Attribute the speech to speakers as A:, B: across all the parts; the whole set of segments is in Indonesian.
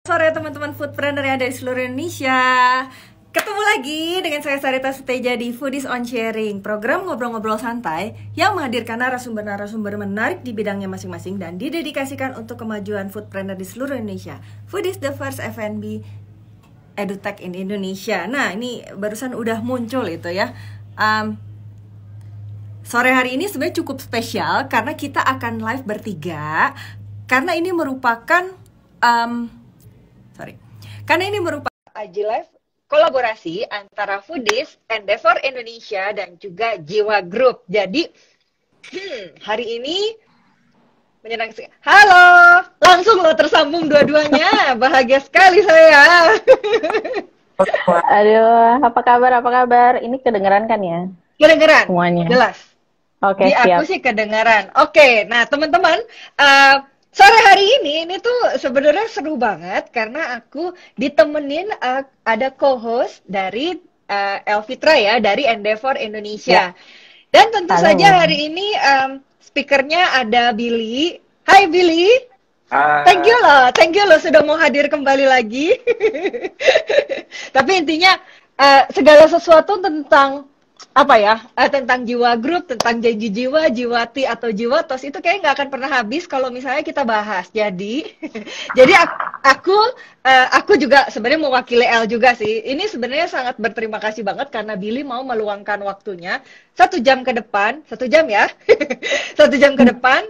A: Sore teman-teman foodpreneur yang ada di seluruh Indonesia. Ketemu lagi dengan saya Sarita Suteja di Foodies on Sharing, program ngobrol-ngobrol santai yang menghadirkan narasumber-narasumber menarik di bidangnya masing-masing dan didedikasikan untuk kemajuan foodpreneur di seluruh Indonesia. Foodies the first F&B edutech in Indonesia. Nah, ini barusan udah muncul itu ya. Sore hari ini sebenarnya cukup spesial karena kita akan live bertiga. Karena ini merupakan Karena ini merupakan IG Live kolaborasi antara Foodies, Endeavor Indonesia, dan juga Jiwa Group. Jadi, hari ini menyenangkan. Halo, langsung lo tersambung dua-duanya. Bahagia sekali saya.
B: Aduh, apa kabar? Apa kabar? Ini kedengeran kan ya?
A: Kedengeran?
B: Semuanya.
A: Jelas.
B: Oke,
A: siap. Aku sih kedengeran. Oke, nah teman-teman, sore hari ini tuh sebenarnya seru banget karena aku ditemenin ada co-host dari Elvitra ya, dari Endeavor Indonesia. Dan tentu saja hari ini speakernya ada Billy. Hai Billy. Thank you loh sudah mau hadir kembali lagi. Tapi intinya segala sesuatu tentang apa ya, tentang Jiwa Group, tentang Janji Jiwa, Jiwati atau Jiwatos itu kayaknya nggak akan pernah habis kalau misalnya kita bahas. Jadi aku juga sebenarnya mewakili El juga sih. Ini sebenarnya sangat berterima kasih banget karena Billy mau meluangkan waktunya 1 jam ke depan, 1 jam ya, 1 jam ke depan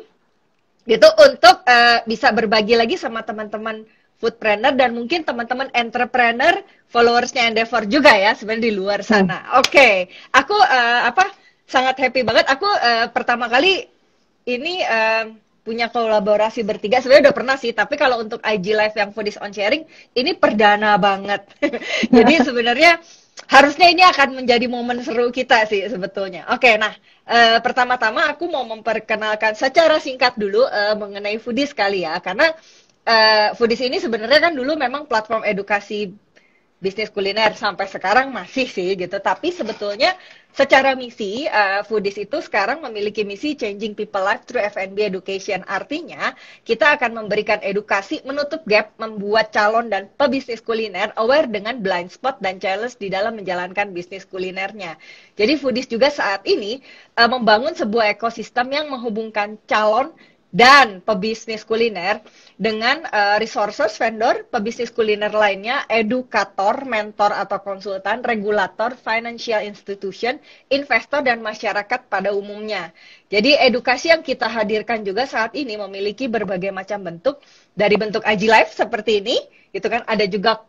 A: gitu untuk bisa berbagi lagi sama teman-teman foodpreneur dan mungkin teman-teman entrepreneur followersnya Endeavor juga ya sebenarnya di luar sana. Oke. Aku sangat happy banget. Aku pertama kali ini punya kolaborasi bertiga. Sebenarnya udah pernah sih, tapi kalau untuk IG Live yang Foodies on Sharing ini perdana banget. Jadi sebenarnya harusnya ini akan menjadi momen seru kita sih sebetulnya. Oke, nah pertama-tama aku mau memperkenalkan secara singkat dulu mengenai Foodies kali ya, karena Foodies ini sebenarnya kan dulu memang platform edukasi bisnis kuliner, sampai sekarang masih sih gitu. Tapi sebetulnya secara misi Foodies itu sekarang memiliki misi changing people life through F&B education. Artinya kita akan memberikan edukasi, menutup gap, membuat calon dan pebisnis kuliner aware dengan blind spot dan challenge di dalam menjalankan bisnis kulinernya. Jadi Foodies juga saat ini membangun sebuah ekosistem yang menghubungkan calon dan pebisnis kuliner dengan resources, vendor, pebisnis kuliner lainnya, edukator, mentor atau konsultan, regulator, financial institution, investor, dan masyarakat pada umumnya. Jadi edukasi yang kita hadirkan juga saat ini memiliki berbagai macam bentuk, dari bentuk IG Live seperti ini, gitu kan, ada juga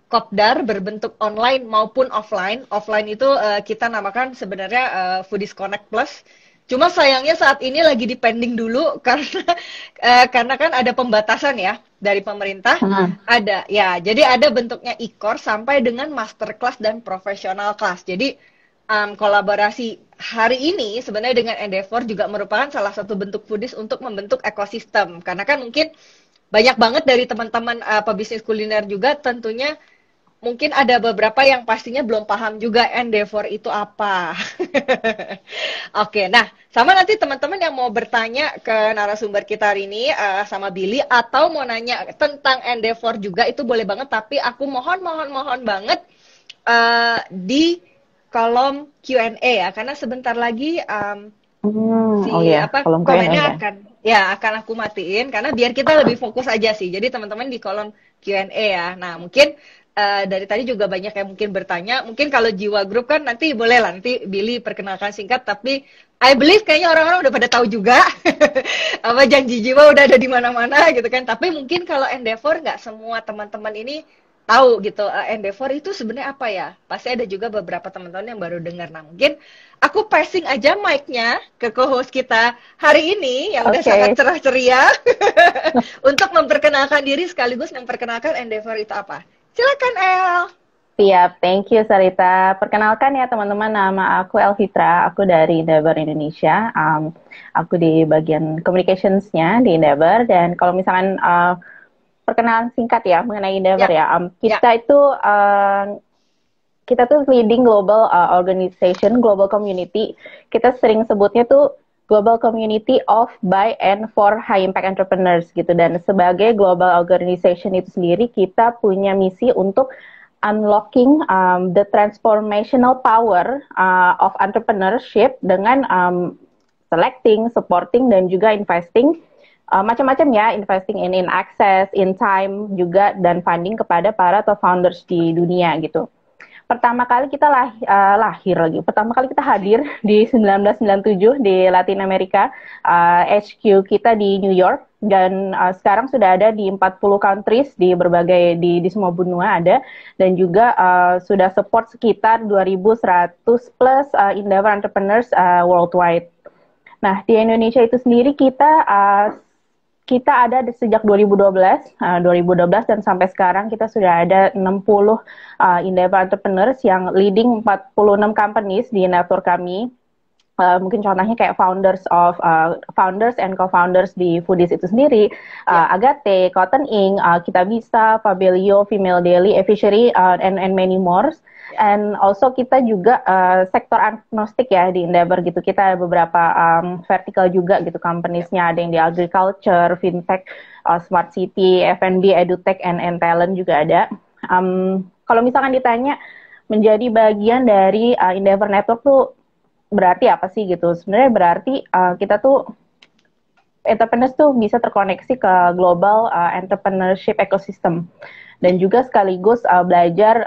A: kopdar berbentuk online maupun offline. Offline itu kita namakan sebenarnya Foodies Connect Plus. Cuma sayangnya saat ini lagi di pending dulu karena kan ada pembatasan ya dari pemerintah. Ada ya, jadi ada bentuknya e-course sampai dengan masterclass dan professional class. Jadi kolaborasi hari ini sebenarnya dengan Endeavor juga merupakan salah satu bentuk Foodies untuk membentuk ekosistem. Karena kan mungkin banyak banget dari teman-teman pebisnis kuliner juga tentunya mungkin ada beberapa yang pastinya belum paham juga Endeavor itu apa. Oke, nah sama nanti teman-teman yang mau bertanya ke narasumber kita hari ini sama Billy atau mau nanya tentang Endeavor juga itu boleh banget. Tapi aku mohon banget di kolom Q&A ya, karena sebentar lagi
B: kolom
A: komennya akan aku matiin karena biar kita lebih fokus aja sih. Jadi teman-teman di kolom Q&A ya. Nah mungkin dari tadi juga banyak yang mungkin bertanya. Mungkin kalau Jiwa Group kan nanti boleh lah, nanti Billy perkenalkan singkat. Tapi I believe kayaknya orang-orang udah pada tahu juga apa Janji Jiwa udah ada di mana-mana gitu kan. Tapi mungkin kalau Endeavor nggak semua teman-teman ini tahu gitu. Endeavor itu sebenarnya apa ya? Pasti ada juga beberapa teman-teman yang baru dengar. Nah mungkin aku passing aja mic-nya ke co-host kita hari ini yang udah sangat cerah ceria untuk memperkenalkan diri sekaligus memperkenalkan Endeavor itu apa. Silakan El.
B: Siap, thank you Sarita. Perkenalkan ya teman-teman, nama aku Elvitra, aku dari Endeavor Indonesia. Aku di bagian communicationsnya di Endeavor, dan kalau misalkan perkenalan singkat ya mengenai Endeavor kita tuh leading global organization, global community. Kita sering sebutnya tuh global community of by and for high impact entrepreneurs gitu. Dan sebagai global organization itu sendiri kita punya misi untuk unlocking the transformational power of entrepreneurship dengan selecting, supporting dan juga investing macam-macam ya, investing in access, in time juga dan funding kepada para top founders di dunia gitu. Pertama kali kita pertama kali kita hadir di 1997 di Latin Amerika, HQ kita di New York, dan sekarang sudah ada di 40 countries di berbagai, di semua benua ada, dan juga sudah support sekitar 2.100 plus endeavor entrepreneurs worldwide. Nah, di Indonesia itu sendiri kita ada sejak 2012 dan sampai sekarang kita sudah ada 60 endeavor entrepreneurs yang leading 46 companies di network kami. Mungkin contohnya kayak founders and co-founders di Foodies itu sendiri, Agate, Cotton Ink, Kitabisa, Fabelio, Female Daily, Efficery, and many more. And also kita juga sektor agnostik ya di Endeavor gitu. Kita ada beberapa vertical juga gitu companies-nya. Ada yang di agriculture, fintech, smart city, F&B, edutech, and talent juga ada. Kalau misalkan ditanya menjadi bagian dari Endeavor Network tuh berarti apa sih gitu? Sebenarnya berarti kita tuh entrepreneurs tuh bisa terkoneksi ke global entrepreneurship ecosystem. Dan juga sekaligus belajar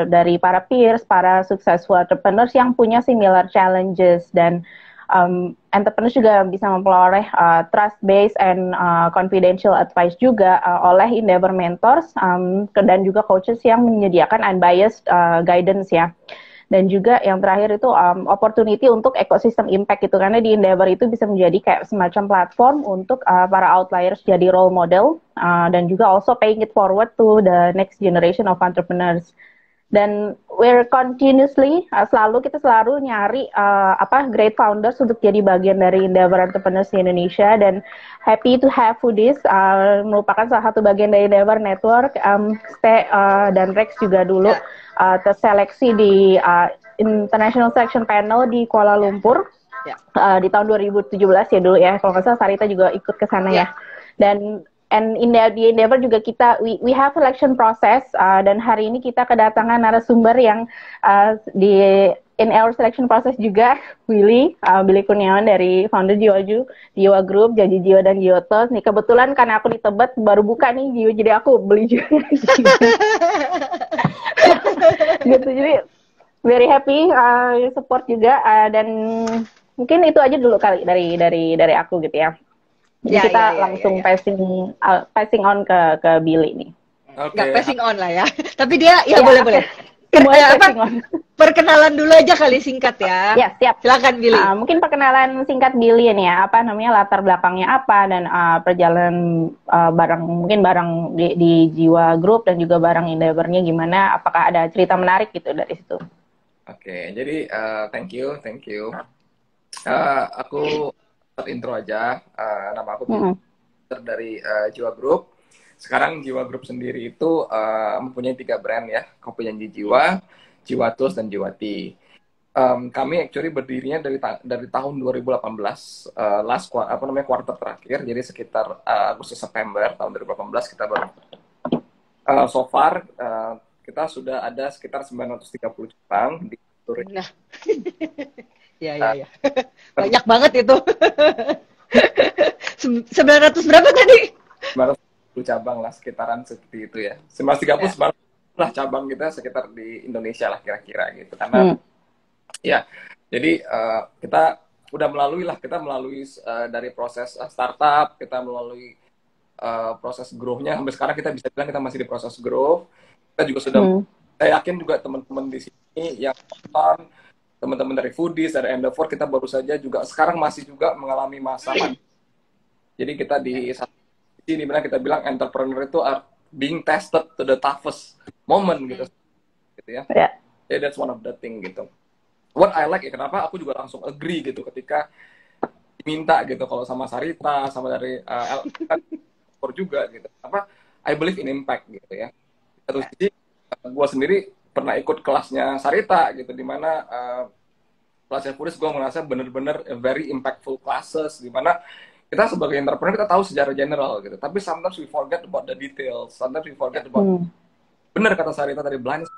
B: dari para peers, para successful entrepreneurs yang punya similar challenges, dan entrepreneurs juga bisa memperoleh trust-based and confidential advice juga oleh Endeavor Mentors dan juga coaches yang menyediakan unbiased guidance ya. Dan juga yang terakhir itu opportunity untuk ecosystem impact gitu, karena di Endeavor itu bisa menjadi kayak semacam platform untuk para outliers jadi role model dan juga also paying it forward to the next generation of entrepreneurs. Dan we're continuously kita selalu nyari great founders untuk jadi bagian dari Endeavor Entrepreneurs di Indonesia, dan happy to have Foodies merupakan salah satu bagian dari Endeavor Network. Dan Rex juga dulu terseleksi di International Selection Panel di Kuala Lumpur di tahun 2017 ya dulu ya, kalau nggak salah Sarita juga ikut ke sana ya. Dan di Endeavor juga kita we have selection process, dan hari ini kita kedatangan narasumber yang in our selection process juga, Billy Kurniawan dari founder Jiwa Group, Janji Jiwa dan Giotos. Nih kebetulan karena aku di Tebet baru buka nih Jiwa, jadi aku beli juga. Gitu, jadi very happy support juga, dan mungkin itu aja dulu kali dari aku gitu ya. Jadi kita langsung passing on ke Billy nih.
A: Nggak passing on lah ya. Tapi dia boleh. Perkenalan dulu aja kali singkat ya.
B: Ya, siap.
A: Silakan Billy.
B: Mungkin perkenalan singkat Billy ini ya. Apa namanya, latar belakangnya apa, dan perjalanan bareng di Jiwa Group dan juga bareng Endeavor-nya gimana? Apakah ada cerita menarik gitu dari situ?
C: Oke, jadi thank you. Aku intro aja, nama aku dari Jiwa Group. Sekarang Jiwa Group sendiri itu mempunyai 3 brand ya, Kopi Janji Jiwa, Jiwa Tools, dan Jiwa Tea. Kami actually berdirinya dari tahun 2018, quarter terakhir, jadi sekitar Agustus September tahun 2018 kita baru. So far kita sudah ada sekitar 930 cabang di seluruh.
A: Nah. Ya. Banyak banget itu. 900 berapa tadi?
C: 930 cabang lah, sekitaran seperti itu ya. 930 lah cabang kita sekitar di Indonesia lah kira-kira gitu. Karena ya, jadi kita udah melalui dari proses startup, kita melalui proses growth-nya, sampai sekarang kita bisa bilang kita masih di proses growth. Kita juga sudah, saya yakin juga teman-teman di sini yang nonton, teman-teman dari Foodies, dari Endeavor, kita baru saja juga sekarang masih juga mengalami masa pandemi. Jadi kita di sini dimana kita bilang entrepreneur itu are being tested to the toughest moment gitu ya. Yeah, that's one of the thing gitu. What I like ya, kenapa aku juga langsung agree gitu ketika diminta gitu, kalau sama Sarita, sama dari Endeavor juga gitu. Apa? I believe in impact gitu ya. Terus gue sendiri pernah ikut kelasnya Sarita gitu, dimana kelasnya Furis gue merasa bener-bener very impactful classes, di mana kita sebagai entrepreneur kita tahu sejarah general gitu, tapi sometimes we forget about the details, sometimes we forget about bener kata Sarita tadi, blind.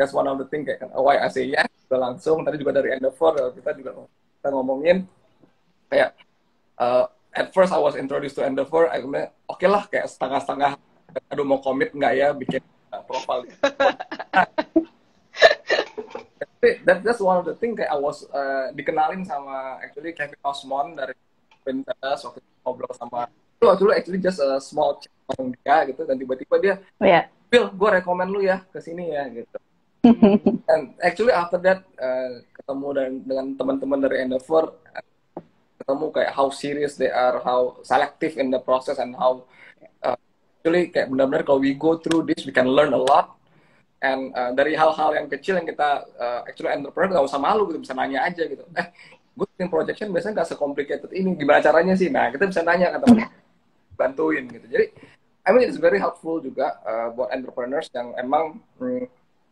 C: That's one of the thing kayak why I say yes, juga langsung tadi juga dari Endeavor kita ngomongin kayak at first I was introduced to Endeavor, akhirnya oke lah kayak setengah-setengah, aduh mau komit nggak ya bikin profile. That's one of the thing kayak I was dikenalin sama actually Kevin Osmond dari Pinterest waktu itu ngobrol sama itu actually just a small chat sama dia gitu, dan tiba-tiba dia Bill, gue rekomen lu ya ke sini ya gitu. And actually after that ketemu dengan teman-teman dari Endeavor, ketemu kayak how serious they are, how selective in the process, and how actually kayak benar-benar kalau we go through this we can learn a lot. And dari hal-hal yang kecil yang kita actually entrepreneur nggak usah malu gitu, bisa nanya aja gitu. Gue bikin projection biasanya nggak secomplicated ini, gimana caranya sih? Nah kita bisa nanya ke teman, bantuin gitu. Jadi I mean it's very helpful juga buat entrepreneurs yang emang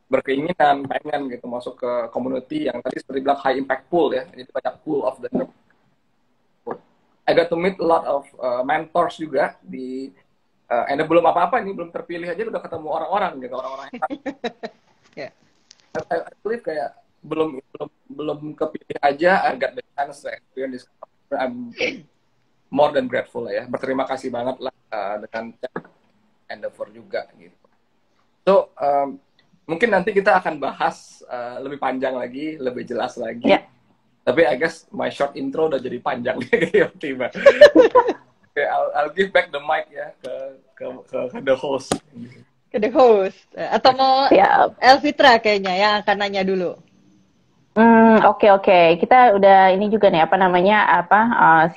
C: berkeinginan pengen gitu masuk ke community yang tadi seperti bilang high impact pool ya, jadi banyak pool of the I got to meet a lot of mentors juga di and belum apa-apa ini, belum terpilih aja udah ketemu orang-orang gitu, orang-orang yang
A: yeah.
C: I believe kayak belum kepilih aja I got the chance to experience this. I'm more than grateful lah ya, berterima kasih banget lah dengan Endeavor juga gitu. So mungkin nanti kita akan bahas lebih panjang lagi, lebih jelas lagi. Tapi I guess my short intro udah jadi panjang nih tiba. Okay, I'll give back the mic ya ke the host.
A: Ke the host. Atau mau Elvitra kayaknya yang akan nanya dulu.
B: Oke. Kita udah ini juga nih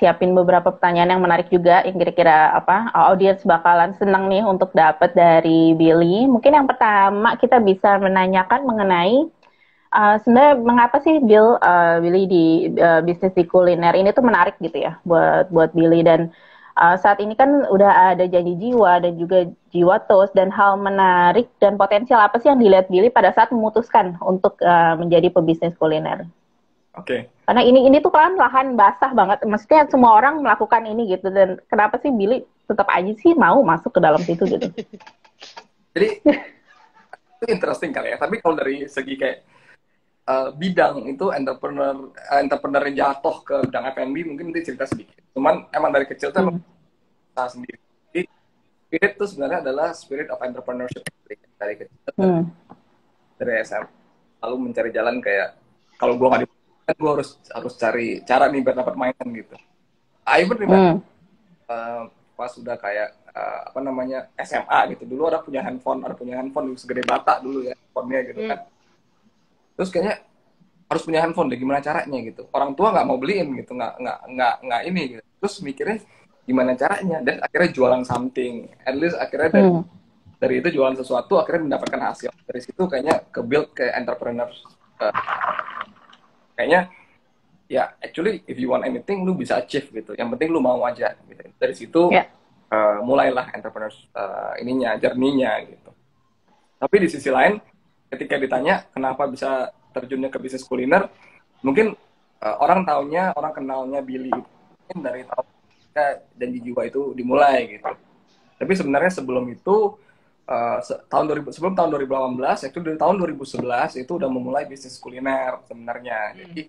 B: siapin beberapa pertanyaan yang menarik juga yang kira-kira audiens bakalan senang nih untuk dapat dari Billy. Mungkin yang pertama kita bisa menanyakan mengenai sebenarnya mengapa sih Billy di bisnis di kuliner ini tuh menarik gitu ya buat Billy, dan saat ini kan udah ada Janji Jiwa dan juga Jiwa Toast, dan hal menarik dan potensial apa sih yang dilihat Billy pada saat memutuskan untuk menjadi pebisnis kuliner?
C: Oke.
B: Karena ini tuh kan lahan basah banget, maksudnya semua orang melakukan ini gitu, dan kenapa sih Billy tetap aja sih mau masuk ke dalam situ gitu?
C: Jadi itu interesting kali ya, tapi kalau dari segi kayak bidang itu entrepreneur yang jatuh ke bidang F&B mungkin nanti cerita sedikit. Cuman emang dari kecil tuh kita sendiri. Jadi spirit itu sebenarnya adalah spirit of entrepreneurship dari kecil. Dari SMA lalu mencari jalan kayak kalau gue nggak dimainkan, gue harus cari cara nih biar dapat mainan gitu. I even pas sudah kayak SMA gitu, dulu ada punya handphone segede bata dulu ya handphonenya gitu kan. Terus kayaknya harus punya handphone deh, gimana caranya gitu. Orang tua nggak mau beliin gitu, nggak ini gitu. Terus mikirnya gimana caranya, dan akhirnya jualan something. At least akhirnya dari itu jualan sesuatu, akhirnya mendapatkan hasil. Dari situ kayaknya ke build kayak entrepreneur. Kayaknya ya actually if you want anything lu bisa achieve gitu. Yang penting lu mau aja gitu. Dari situ mulailah entrepreneur journey-nya gitu. Tapi di sisi lain ketika ditanya kenapa bisa terjunnya ke bisnis kuliner, mungkin orang kenalnya Billy itu dari tahun Janji Jiwa itu dimulai gitu. Tapi sebenarnya sebelum itu sebelum tahun 2018, itu dari tahun 2011 itu udah memulai bisnis kuliner sebenarnya. Jadi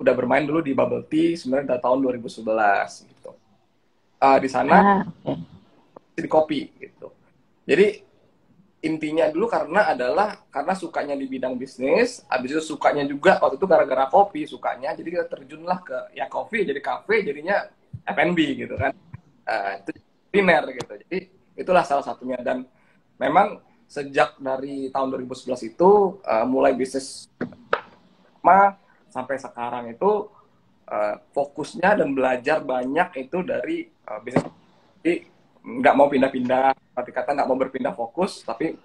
C: udah bermain dulu di bubble tea sebenarnya dari tahun 2011 gitu. Di sana di kopi gitu. Jadi intinya dulu karena sukanya di bidang bisnis, habis itu sukanya juga waktu itu gara-gara kopi sukanya, jadi kita terjunlah ke ya kopi jadi kafe, jadinya F&B gitu kan, itu kuliner gitu. Jadi itulah salah satunya, dan memang sejak dari tahun 2011 itu mulai bisnis sampai sekarang itu fokusnya dan belajar banyak itu dari bisnis. Jadi nggak mau pindah-pindah, arti kata nggak mau berpindah fokus, tapi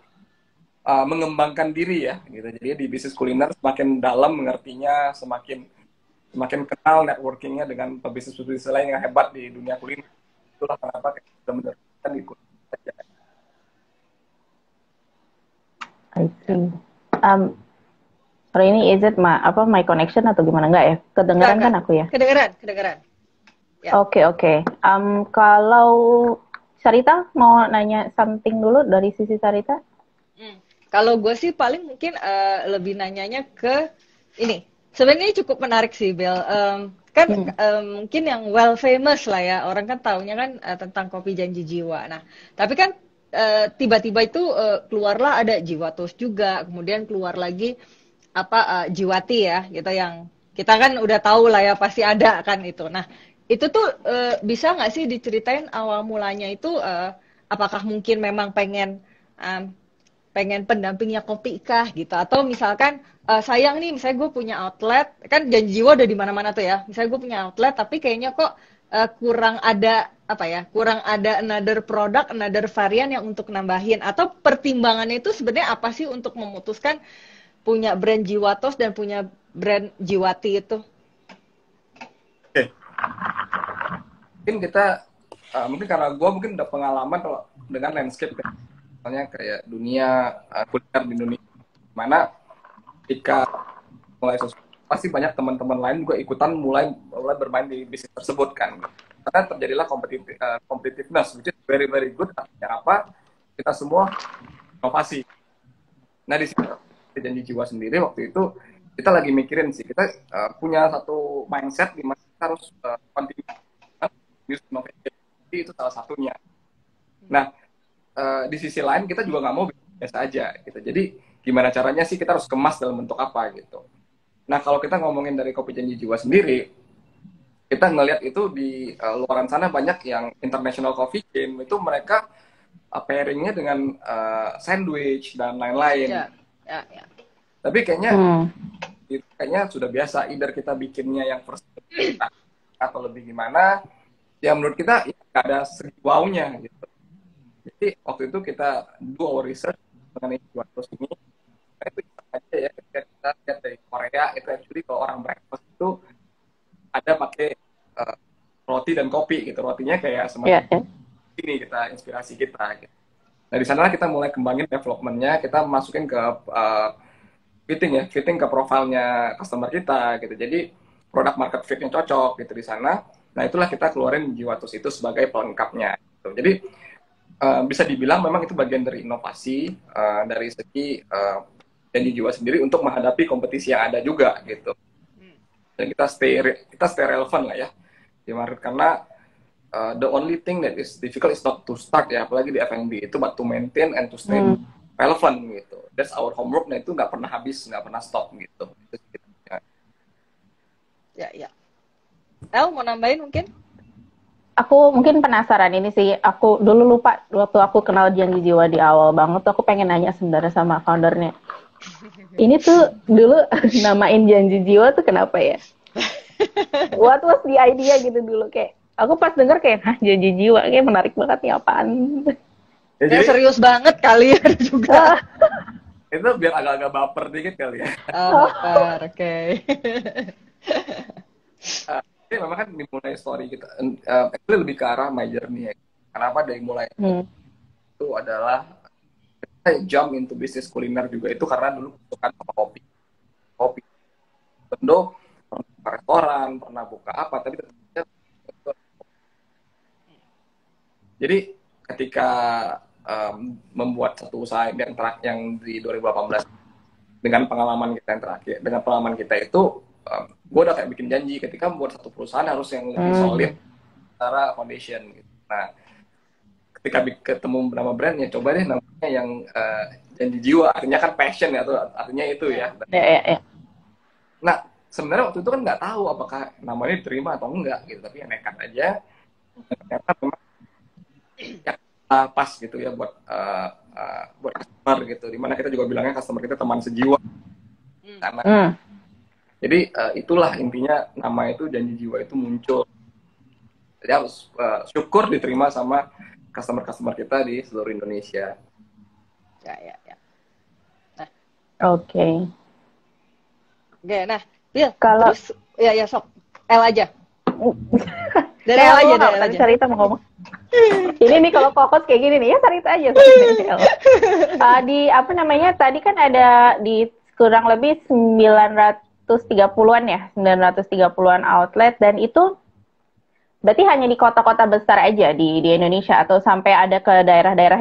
C: mengembangkan diri ya gitu. Jadi di bisnis kuliner semakin dalam mengertinya, semakin kenal networkingnya dengan pebisnis lain yang hebat di dunia kuliner. Itulah kenapa kita meneruskan di kuliner.
B: I see. Kalau ini is it my connection atau gimana, enggak ya? Kedengeran kan aku ya?
A: Kedengeran. Ya.
B: Oke. Kalau Sarita mau nanya something dulu dari sisi Sarita?
A: Kalau gue sih paling mungkin lebih nanyanya ke ini. Sebenarnya cukup menarik sih, Bel. Mungkin yang well famous lah ya. Orang kan taunya kan tentang kopi janji jiwa. Nah, tapi kan tiba-tiba itu keluarlah ada Jiwatos juga. Kemudian keluar lagi Jiwati ya, gitu yang kita kan udah tahu lah ya pasti ada kan itu. Nah, itu tuh bisa nggak sih diceritain awal mulanya itu apakah mungkin memang pengen pendampingnya kopi kah gitu, atau misalkan sayang nih misalnya gue punya outlet kan janji jiwa udah di mana-mana tuh ya, misalnya gue punya outlet tapi kayaknya kok kurang ada another product, another varian yang untuk nambahin, atau pertimbangannya itu sebenarnya apa sih untuk memutuskan punya brand Jiwatos dan punya brand Jiwati itu?
C: Oke. Mungkin kita mungkin karena gue mungkin udah pengalaman kalau dengan landscape kan. Misalnya kayak dunia kuliner di Indonesia, mana ketika mulai pasti banyak teman-teman lain juga ikutan mulai bermain di bisnis tersebut kan, karena terjadilah competitiveness, which is very very good. Artinya apa? Kita semua inovasi. Nah di sini janji jiwa sendiri waktu itu kita lagi mikirin sih, kita punya satu mindset di mana kita harus continuous innovation, itu salah satunya. Nah di sisi lain kita juga nggak mau biasa aja gitu. Jadi gimana caranya sih kita harus kemas dalam bentuk apa gitu. Nah kalau kita ngomongin dari kopi janji jiwa sendiri, kita ngelihat itu di luaran sana banyak yang international coffee chain itu mereka pairingnya dengan sandwich dan lain-lain. Ya. Tapi kayaknya sudah biasa. Either kita bikinnya yang first atau lebih gimana. Ya menurut kita ya, nggak ada segi wow-nya gitu. Jadi waktu itu kita do our research mengenai Jiwatos ini. Itu aja ya, ketika kita lihat dari Korea itu actually kalau orang breakfast itu ada pakai roti dan kopi gitu. Rotinya kayak semacam ini kita inspirasi kita gitu. Nah di sana kita mulai kembangin development-nya, kita masukin ke fitting ke profilnya customer kita gitu. Jadi produk market fit-nya cocok gitu di sana. Nah itulah kita keluarin Jiwatos itu sebagai pelengkapnya gitu. Jadi bisa dibilang memang itu bagian dari inovasi dari segi janji jiwa sendiri untuk menghadapi kompetisi yang ada juga gitu. Dan kita stay relevant lah ya di market, karena the only thing that is difficult is not to start ya, apalagi di F&B itu, but to maintain and to stay relevant gitu. That's our homework. Nah itu nggak pernah habis, nggak pernah stop gitu.
A: Ya. El mau nambahin mungkin?
B: Aku mungkin penasaran ini sih, aku dulu lupa waktu aku kenal Janji Jiwa di awal banget, aku pengen nanya sebenarnya sama foundernya. Ini tuh dulu namain Janji Jiwa tuh kenapa ya? What was the idea gitu dulu, kayak aku pas denger kayak, Janji Jiwa, kayak menarik banget nih apaan.
A: Ya, serius banget kali ya juga.
C: Itu biar agak-agak baper dikit kali ya.
A: Baper, oke.
C: Memang kan dimulai story kita actually lebih ke arah my journey ya. Kenapa dari mulai itu adalah kita jump into bisnis kuliner juga itu karena dulu suka sama kopi. Tentu pernah restoran, pernah buka apa, tapi jadi ketika membuat satu usaha yang di 2018 dengan pengalaman kita itu gue udah kayak bikin janji ketika membuat satu perusahaan harus yang lebih solid secara foundation gitu. Nah, ketika ketemu nama brandnya, coba deh namanya yang janji jiwa, artinya kan passion ya, tuh artinya itu ya. Nah, sebenarnya waktu itu kan nggak tahu apakah namanya diterima atau enggak gitu, tapi ya nekat aja. Ternyata memang ya, pas gitu ya buat customer gitu. Dimana kita juga bilangnya customer kita teman sejiwa. Karena jadi itulah intinya nama itu Janji Jiwa itu muncul. Jadi harus syukur diterima sama customer kita di seluruh Indonesia.
A: Ya. Nah.
B: Oke,
A: nah, Bill,
B: kalau
A: terus ya sok L aja. Dari L aja.
B: Sarita mau ngomong. Ini nih kalau fokus kayak gini nih ya Sarita aja. Di apa namanya tadi kan ada di kurang lebih 930-an ya, 930-an outlet, dan itu berarti hanya di kota-kota besar aja di Indonesia, atau sampai ada ke daerah-daerah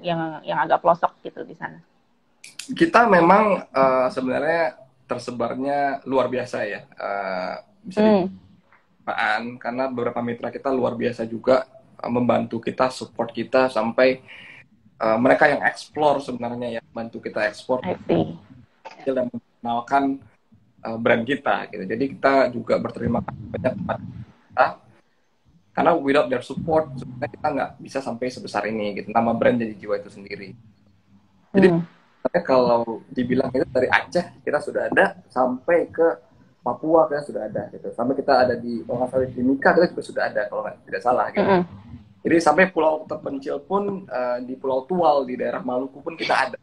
B: yang agak pelosok gitu di sana?
C: Kita memang sebenarnya tersebarnya luar biasa ya, bisa dikatakan, karena beberapa mitra kita luar biasa juga membantu kita, support kita sampai mereka yang explore sebenarnya, yang bantu kita ekspor dan mengenalkan brand kita gitu. Jadi kita juga berterima kasih banyak kepada kita, karena without their support sebenarnya kita nggak bisa sampai sebesar ini gitu. Nama brand jadi jiwa itu sendiri. Jadi kalau dibilang itu dari Aceh kita sudah ada sampai ke Papua kita sudah ada gitu. Sampai kita ada di Timika kita juga sudah ada kalau tidak salah gitu. Jadi sampai pulau terpencil pun di Pulau Tual di daerah Maluku pun kita ada.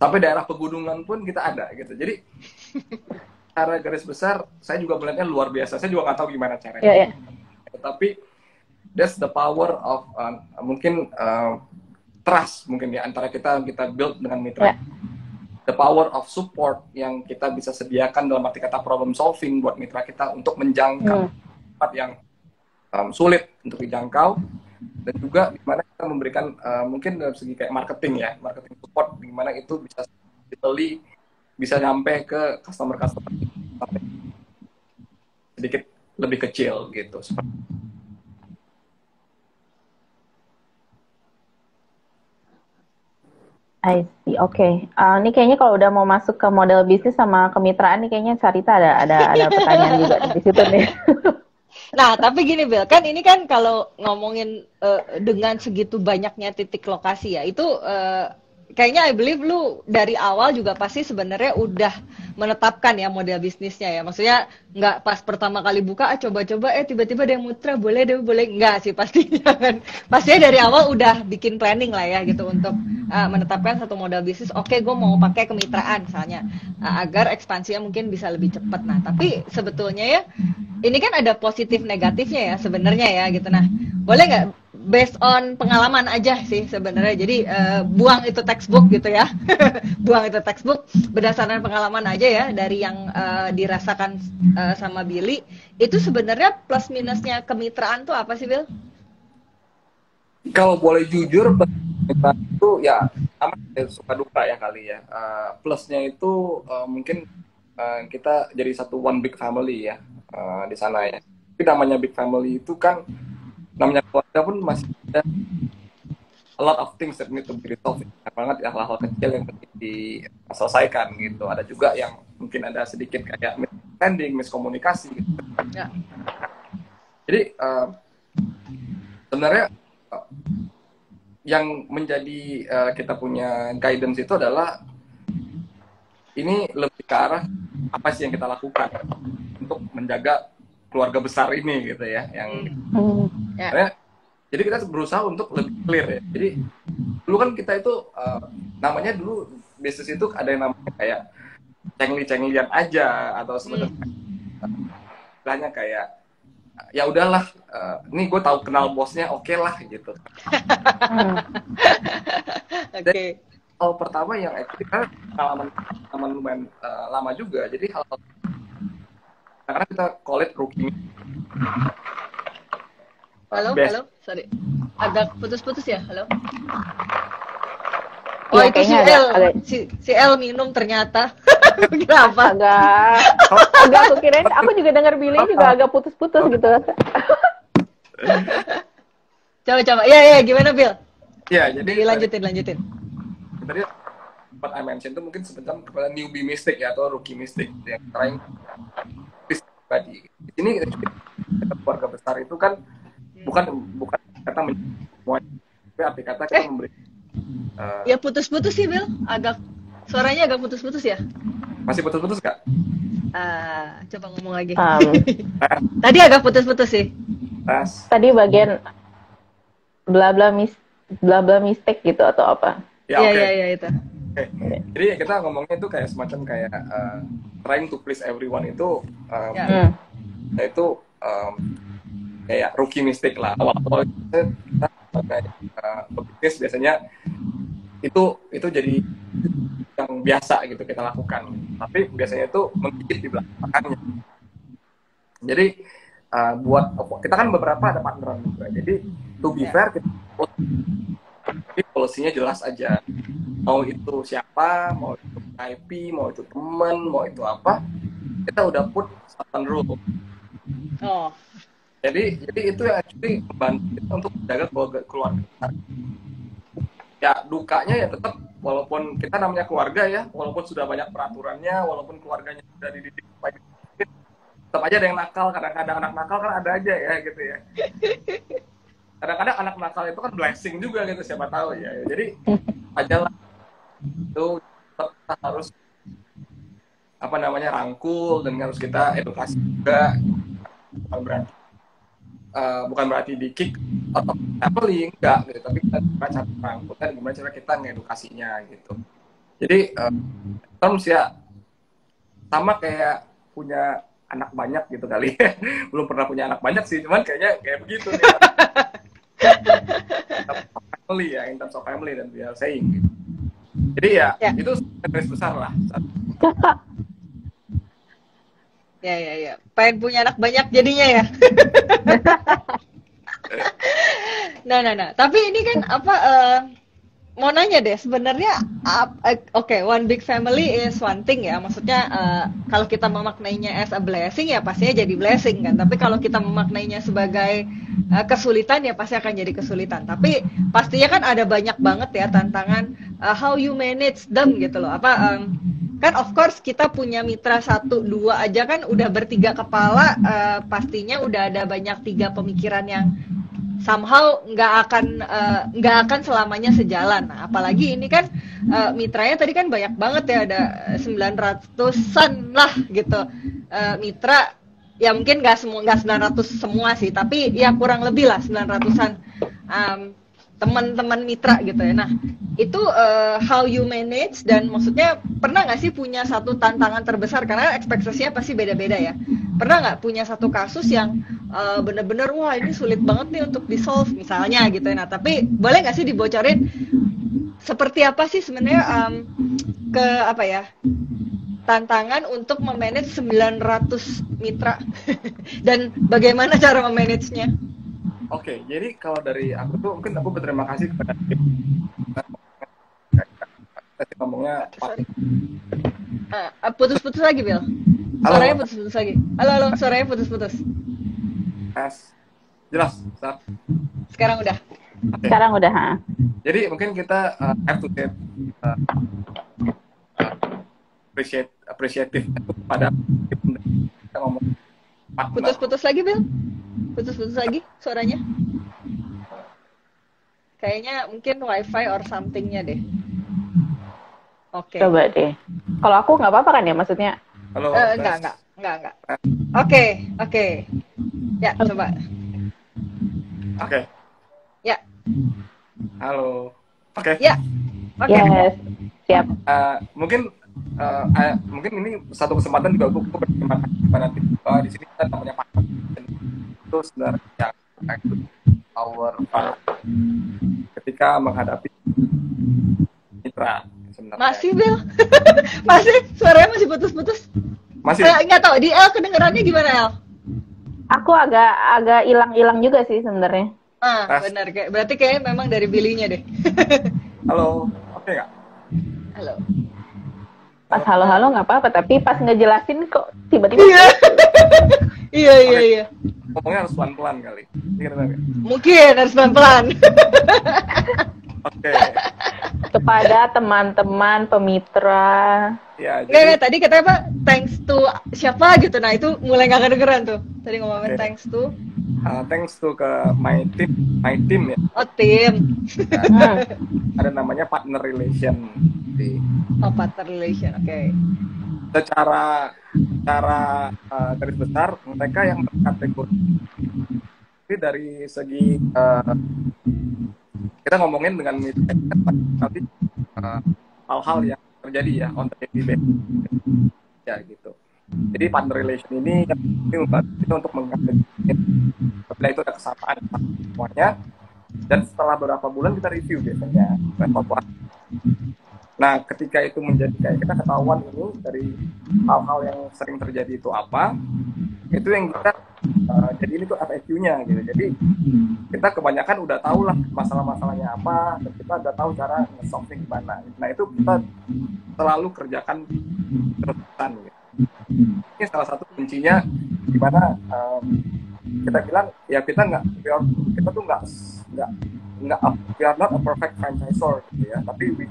C: Sampai daerah pegunungan pun kita ada gitu. Jadi cara garis besar saya juga melihatnya luar biasa. Saya juga nggak tahu gimana caranya. Tapi that's the power of mungkin trust mungkin ya antara kita build dengan mitra. The power of support yang kita bisa sediakan dalam arti kata problem solving buat mitra kita untuk menjangkau tempat yang sulit untuk dijangkau, dan juga di mana kita memberikan mungkin dalam segi kayak marketing support, di mana itu bisa sampai ke customer sampai sedikit lebih kecil gitu.
B: I see, oke. Ini kayaknya kalau udah mau masuk ke model bisnis sama kemitraan nih kayaknya Sarita ada pertanyaan juga di situ nih.
A: Nah, tapi gini Bill, kan ini kan kalau ngomongin dengan segitu banyaknya titik lokasi ya, itu kayaknya I believe lu dari awal juga pasti sebenarnya udah menetapkan ya model bisnisnya ya. Maksudnya nggak pas pertama kali buka, coba-coba tiba-tiba ada yang mutra, boleh nggak sih pastinya kan. Pastinya dari awal udah bikin planning lah ya gitu untuk menetapkan satu model bisnis. Oke, gue mau pakai kemitraan misalnya agar ekspansinya mungkin bisa lebih cepat. Nah, tapi sebetulnya ya ini kan ada positif negatifnya ya sebenarnya ya gitu. Nah, boleh nggak based on pengalaman aja sih sebenarnya. Jadi buang itu textbook gitu ya. Buang itu textbook, berdasarkan pengalaman aja ya dari yang dirasakan sama Billy. Itu sebenarnya plus minusnya kemitraan tuh apa sih, Bill?
C: Kalau boleh jujur, kemitraan itu ya sama suka duka ya kali ya. Plusnya itu mungkin kita jadi satu one big family ya di sana ya. Tapi namanya big family itu kan namanya keluarga pun masih ada a lot of things that need to be resolved. Banget ya, hal-hal kecil yang penting diselesaikan gitu. Ada juga yang mungkin ada sedikit kayak misunderstanding, miskomunikasi gitu. Ya. Jadi sebenarnya yang menjadi kita punya guidance itu adalah ini lebih ke arah apa sih yang kita lakukan untuk menjaga keluarga besar ini gitu ya, yang jadi kita berusaha untuk lebih clear ya. Jadi dulu kan kita itu namanya dulu bisnis itu ada yang namanya kayak cengli-cenglian aja, atau sebenarnya kayak ya udahlah, ini gue tahu kenal bosnya, oke lah gitu. Oke. Hal pertama yang kita pengalaman lumayan lama juga, jadi hal karena kita call it rookie.
A: Halo, sorry, agak putus-putus ya, halo. Oh ya, itu si L minum ternyata. Kenapa?
B: Agak aku kirain, aku juga dengar Billy juga agak putus-putus gitu.
A: Coba. Ya, gimana Bill?
C: Ya, jadi
A: lanjutin.
C: Tadi what I mentioned itu mungkin sebenarnya kepada newbie mystic ya, atau rookie mystic yang trying tadi. Di sini keluarga besar itu kan bukan kata semua, tapi arti kata kita memberi.
A: Ya putus-putus sih Bill, suaranya agak putus-putus ya.
C: Masih putus-putus Kak?
A: Coba ngomong lagi. Tadi agak putus-putus sih.
B: Tadi bagian bla bla mistake gitu atau apa?
A: Iya itu.
C: Okay. Jadi kita ngomongnya itu kayak semacam kayak trying to please everyone itu itu kayak rookie mistake lah. Awal-awal kita sebagai pebisnis biasanya itu jadi yang biasa gitu kita lakukan. Tapi biasanya itu menggigit di belakangnya. Jadi buat kita kan beberapa ada partneran juga. Jadi to be fair kita tapi polisinya jelas aja. Mau itu siapa, mau itu IP, mau itu teman, mau itu apa, kita udah put certain rule.
A: Oh.
C: Jadi itu yang actually membantu kita untuk menjaga keluarga kita. Ya dukanya ya tetap, walaupun kita namanya keluarga ya, walaupun sudah banyak peraturannya, walaupun keluarganya sudah dididik supaya tetap aja ada yang nakal. Kadang-kadang anak nakal kan ada aja ya gitu ya. Kadang-kadang anak nakal itu kan blessing juga gitu, siapa tahu ya. Jadi ajalah itu kita harus rangkul, dan harus kita edukasi juga. Bukan berarti di kick atau tackling, enggak gitu, tapi kita cara merangkul dan gimana cara kita ngedukasinya gitu. Jadi terus ya sama kayak punya anak banyak gitu kali. Belum pernah punya anak banyak sih, cuman kayaknya kayak begitu nih. Family ya, in terms of family dan biar saying gitu. Jadi ya itu garis besar lah.
A: Ya. Pengen punya anak banyak jadinya ya. Nah. Tapi ini kan mau nanya deh, sebenarnya one big family is one thing ya. Maksudnya kalau kita memaknainya as a blessing ya pastinya jadi blessing kan. Tapi kalau kita memaknainya sebagai kesulitan ya pasti akan jadi kesulitan. Tapi pastinya kan ada banyak banget ya tantangan how you manage them gitu loh. Kan of course kita punya mitra 1, 2 aja kan udah bertiga kepala, pastinya udah ada banyak 3 pemikiran yang somehow nggak akan selamanya sejalan. Nah, apalagi ini kan mitranya tadi kan banyak banget ya, ada 900-an lah gitu mitra. Ya mungkin nggak 900 semua sih, tapi ya kurang lebih lah 900-an teman-teman mitra gitu ya. Nah itu how you manage, dan maksudnya pernah nggak sih punya satu tantangan terbesar, karena ekspektasinya pasti beda-beda ya. Pernah nggak punya satu kasus yang bener-bener wah ini sulit banget nih untuk di-solve misalnya gitu ya. Nah tapi boleh nggak sih dibocorin seperti apa sih sebenarnya tantangan untuk memanage 900 mitra dan bagaimana cara memanagenya?
C: Oke, jadi kalau dari aku tuh mungkin aku berterima kasih kepada tim. Ngomongnya
A: putus-putus lagi, Bill. Suaranya putus-putus lagi. Halo, suaranya putus-putus.
C: Jelas, Sar?
A: Sekarang udah.
C: Okay.
B: Sekarang udah, ha.
C: Jadi mungkin kita have to say appreciative pada kita ngomong.
A: Putus-putus lagi, Bill. Putus-putus lagi suaranya. Kayaknya mungkin wifi or something-nya deh. Oke.
B: Coba deh. Kalau aku nggak apa-apa kan ya, maksudnya?
C: Halo.
A: Enggak. Oke. Ya, coba.
C: Oke.
A: Ya.
C: Halo. Oke.
A: Ya. Oke.
B: Yes. Siap.
C: Mungkin ini satu kesempatan juga aku berterima kasih kepada tim di sini kita namanya Pak. Itu sebenarnya our ketika menghadapi mitra sebenarnya.
A: Masih, Bel? Masih? Suaranya masih putus-putus?
C: Masih?
A: Nggak tahu, di El kedengerannya gimana, El?
B: Aku agak hilang-hilang juga sih sebenarnya.
A: Benar. Berarti kayaknya memang dari Billy-nya deh.
C: Halo, oke nggak?
A: Halo.
B: Pas halo-halo nggak apa-apa, tapi pas ngejelasin kok tiba-tiba.
A: Iya.
C: Ngomongnya harus pelan-pelan kali.
A: Mungkin harus pelan-pelan.
C: Oke.
B: Kepada teman-teman pemitra.
C: Ya,
A: Nggak, tadi katanya apa? Thanks to siapa gitu. Nah, itu mulai nggak kedengeran tuh. Tadi ngomongin thanks to
C: ke my team ya.
A: Oh, tim.
C: Ada namanya partner relation.
A: Partner relation, oke.
C: Secara garis besar mereka yang berkategori. Tapi dari segi kita ngomongin dengan tapi hal-hal yang terjadi ya on the daily basis ya gitu. Jadi partner relation ini membantu kita untuk mengkategorikan setelah itu ada kesamaan semuanya, dan setelah beberapa bulan kita review biasanya evaluasi. Nah, ketika itu menjadi kayak kita ketahuan ini dari hal-hal yang sering terjadi itu apa, itu yang kita jadi ini tuh FAQ-nya gitu. Jadi kita kebanyakan udah tahu lah masalah-masalahnya apa, dan kita udah tahu cara nge-solve gimana. Nah, itu kita selalu kerjakan terus-terusan gitu. Ini salah satu kuncinya gimana kita bilang ya kita tuh nggak we are not a perfect franchisor gitu ya, tapi we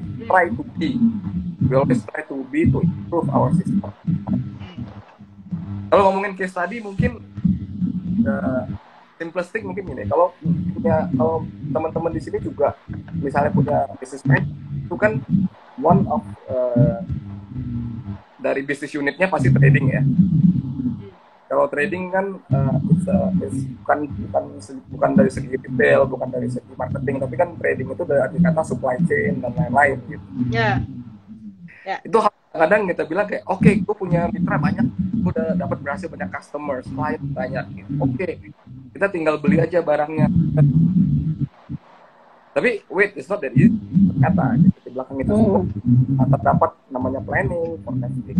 C: always try to improve our system. Kalau ngomongin case tadi mungkin simplistic mungkin ini, kalau teman-teman di sini juga misalnya punya business unit, itu kan one of dari business unitnya pasti trading ya. Kalau trading kan bukan dari segi retail, bukan dari segi marketing, tapi kan trading itu dari kata supply chain dan lain-lain gitu.
A: Ya. Yeah.
C: Itu kadang kita bilang kayak, oke, gue punya mitra banyak, gue udah dapat berhasil banyak customer, klien banyak. Gitu. Oke, kita tinggal beli aja barangnya. Tapi wait, it's not that easy. Ternyata gitu, di belakang itu semua terdapat namanya planning, forecasting.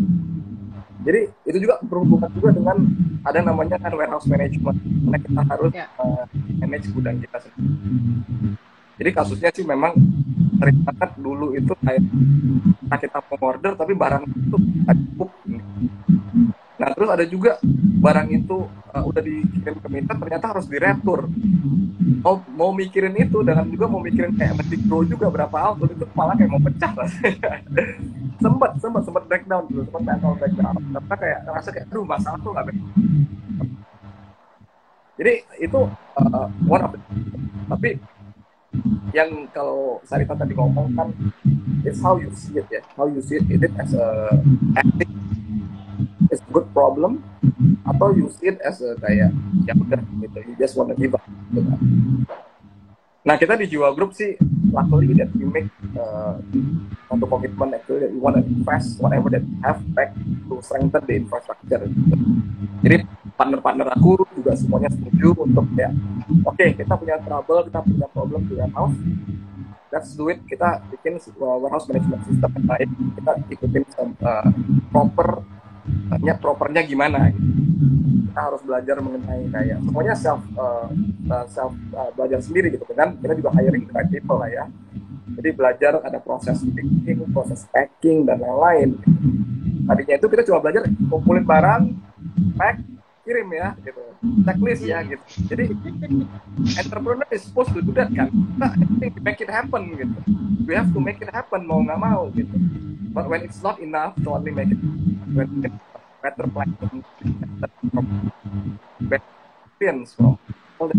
C: Jadi itu juga berhubungan juga dengan ada namanya kan warehouse management, karena kita harus manage gudang kita sendiri. Jadi kasusnya sih memang sering banget dulu itu kayak kita mau order tapi barang itu cukup. Nah terus ada juga barang itu udah dikirim ke mitra ternyata harus diretur. Mau mikirin itu dengan juga mau mikirin kayak mesti grow juga berapa output, itu kepala kayak mau pecah rasanya. sempat breakdown dulu, sempat mental breakdown. Karena kayak ngerasa kayak aduh masalah tuh nggak beres. Jadi itu one of the, tapi yang kalau Sarita tadi ngomong kan it's how you see it ya, how you see it as a ethic, it's a good problem, atau you see it as a kayak ya udah gitu, you just wanna give up gitu kan. Nah kita di Jiwa Group sih luckily that we make untuk komitmen actually that we wanna invest whatever that we have back to strengthen the infrastructure gitu. Jadi partner-partner aku juga semuanya setuju untuk ya oke, kita punya trouble, kita punya problem di warehouse, let's do it, kita bikin warehouse management system yang baik, kita ikutin propernya gimana gitu. Kita harus belajar mengenai kayak semuanya self belajar sendiri gitu kan, kita juga hiring the right people lah ya. Jadi belajar ada proses picking, proses packing dan lain-lain gitu. Tadinya itu kita cuma belajar kumpulin barang, pack, kirim ya gitu, checklist ya gitu. Jadi entrepreneur is supposed to do that kan, kita make it happen gitu, we have to make it happen mau nggak mau gitu. But when it's not enough to only make it, when better planning, better experience from all the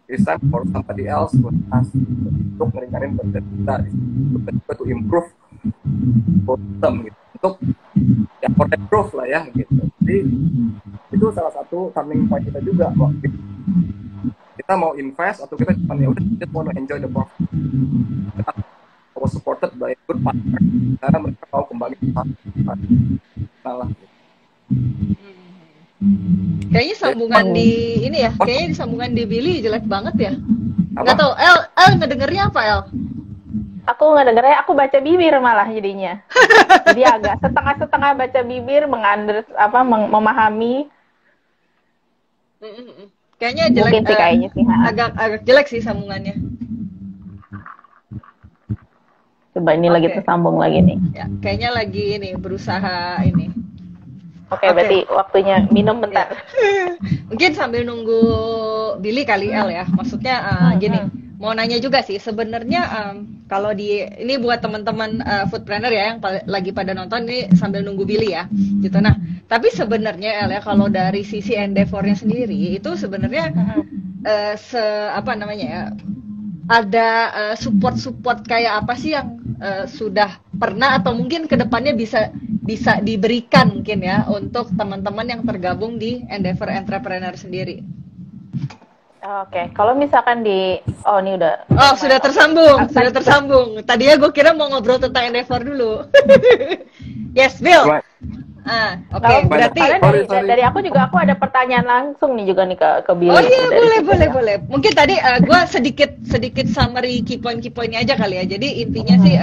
C: it's time for somebody else to ask untuk meringanin beban kita to improve system gitu, untuk ya for that growth lah ya gitu. Jadi itu salah satu turning point kita juga waktu kita mau invest atau kita cuma ya udah just want to enjoy the profit. Kita was supported by good partner karena mereka mau kembali ke salah gitu.
A: Kayaknya sambungan di ini ya, kayaknya di sambungan di Billy jelek banget ya. Nggak tahu, El ngedengernya apa El?
B: Aku ngedengernya, aku baca bibir malah jadinya. Jadi agak setengah-setengah baca bibir, memahami.
A: Kayaknya jelek.
B: Mungkin sih kayaknya sih.
A: Agak jelek sih sambungannya.
B: Coba ini lagi tersambung lagi nih.
A: Ya, kayaknya lagi ini berusaha ini.
B: Oke, berarti waktunya minum bentar.
A: Mungkin sambil nunggu Billy kali El ya. Maksudnya gini, mau nanya juga sih sebenarnya kalau ini buat teman-teman foodpreneur ya yang lagi pada nonton ini sambil nunggu Billy ya. Gitu. Nah, tapi sebenarnya El ya kalau dari sisi Endeavor-nya sendiri itu sebenarnya ada support kayak apa sih yang sudah pernah atau mungkin kedepannya bisa diberikan mungkin ya untuk teman-teman yang tergabung di Endeavor Entrepreneur sendiri.
B: Oke, kalau misalkan ini udah.
A: Sudah tersambung. Tadinya gue kira mau ngobrol tentang Endeavor dulu. Yes, Bill. Oke. Berarti
B: dari aku juga aku ada pertanyaan langsung nih juga nih ke Billy.
A: Oh iya, boleh. Mungkin tadi gue sedikit summary key point-nya aja kali ya. Jadi intinya sih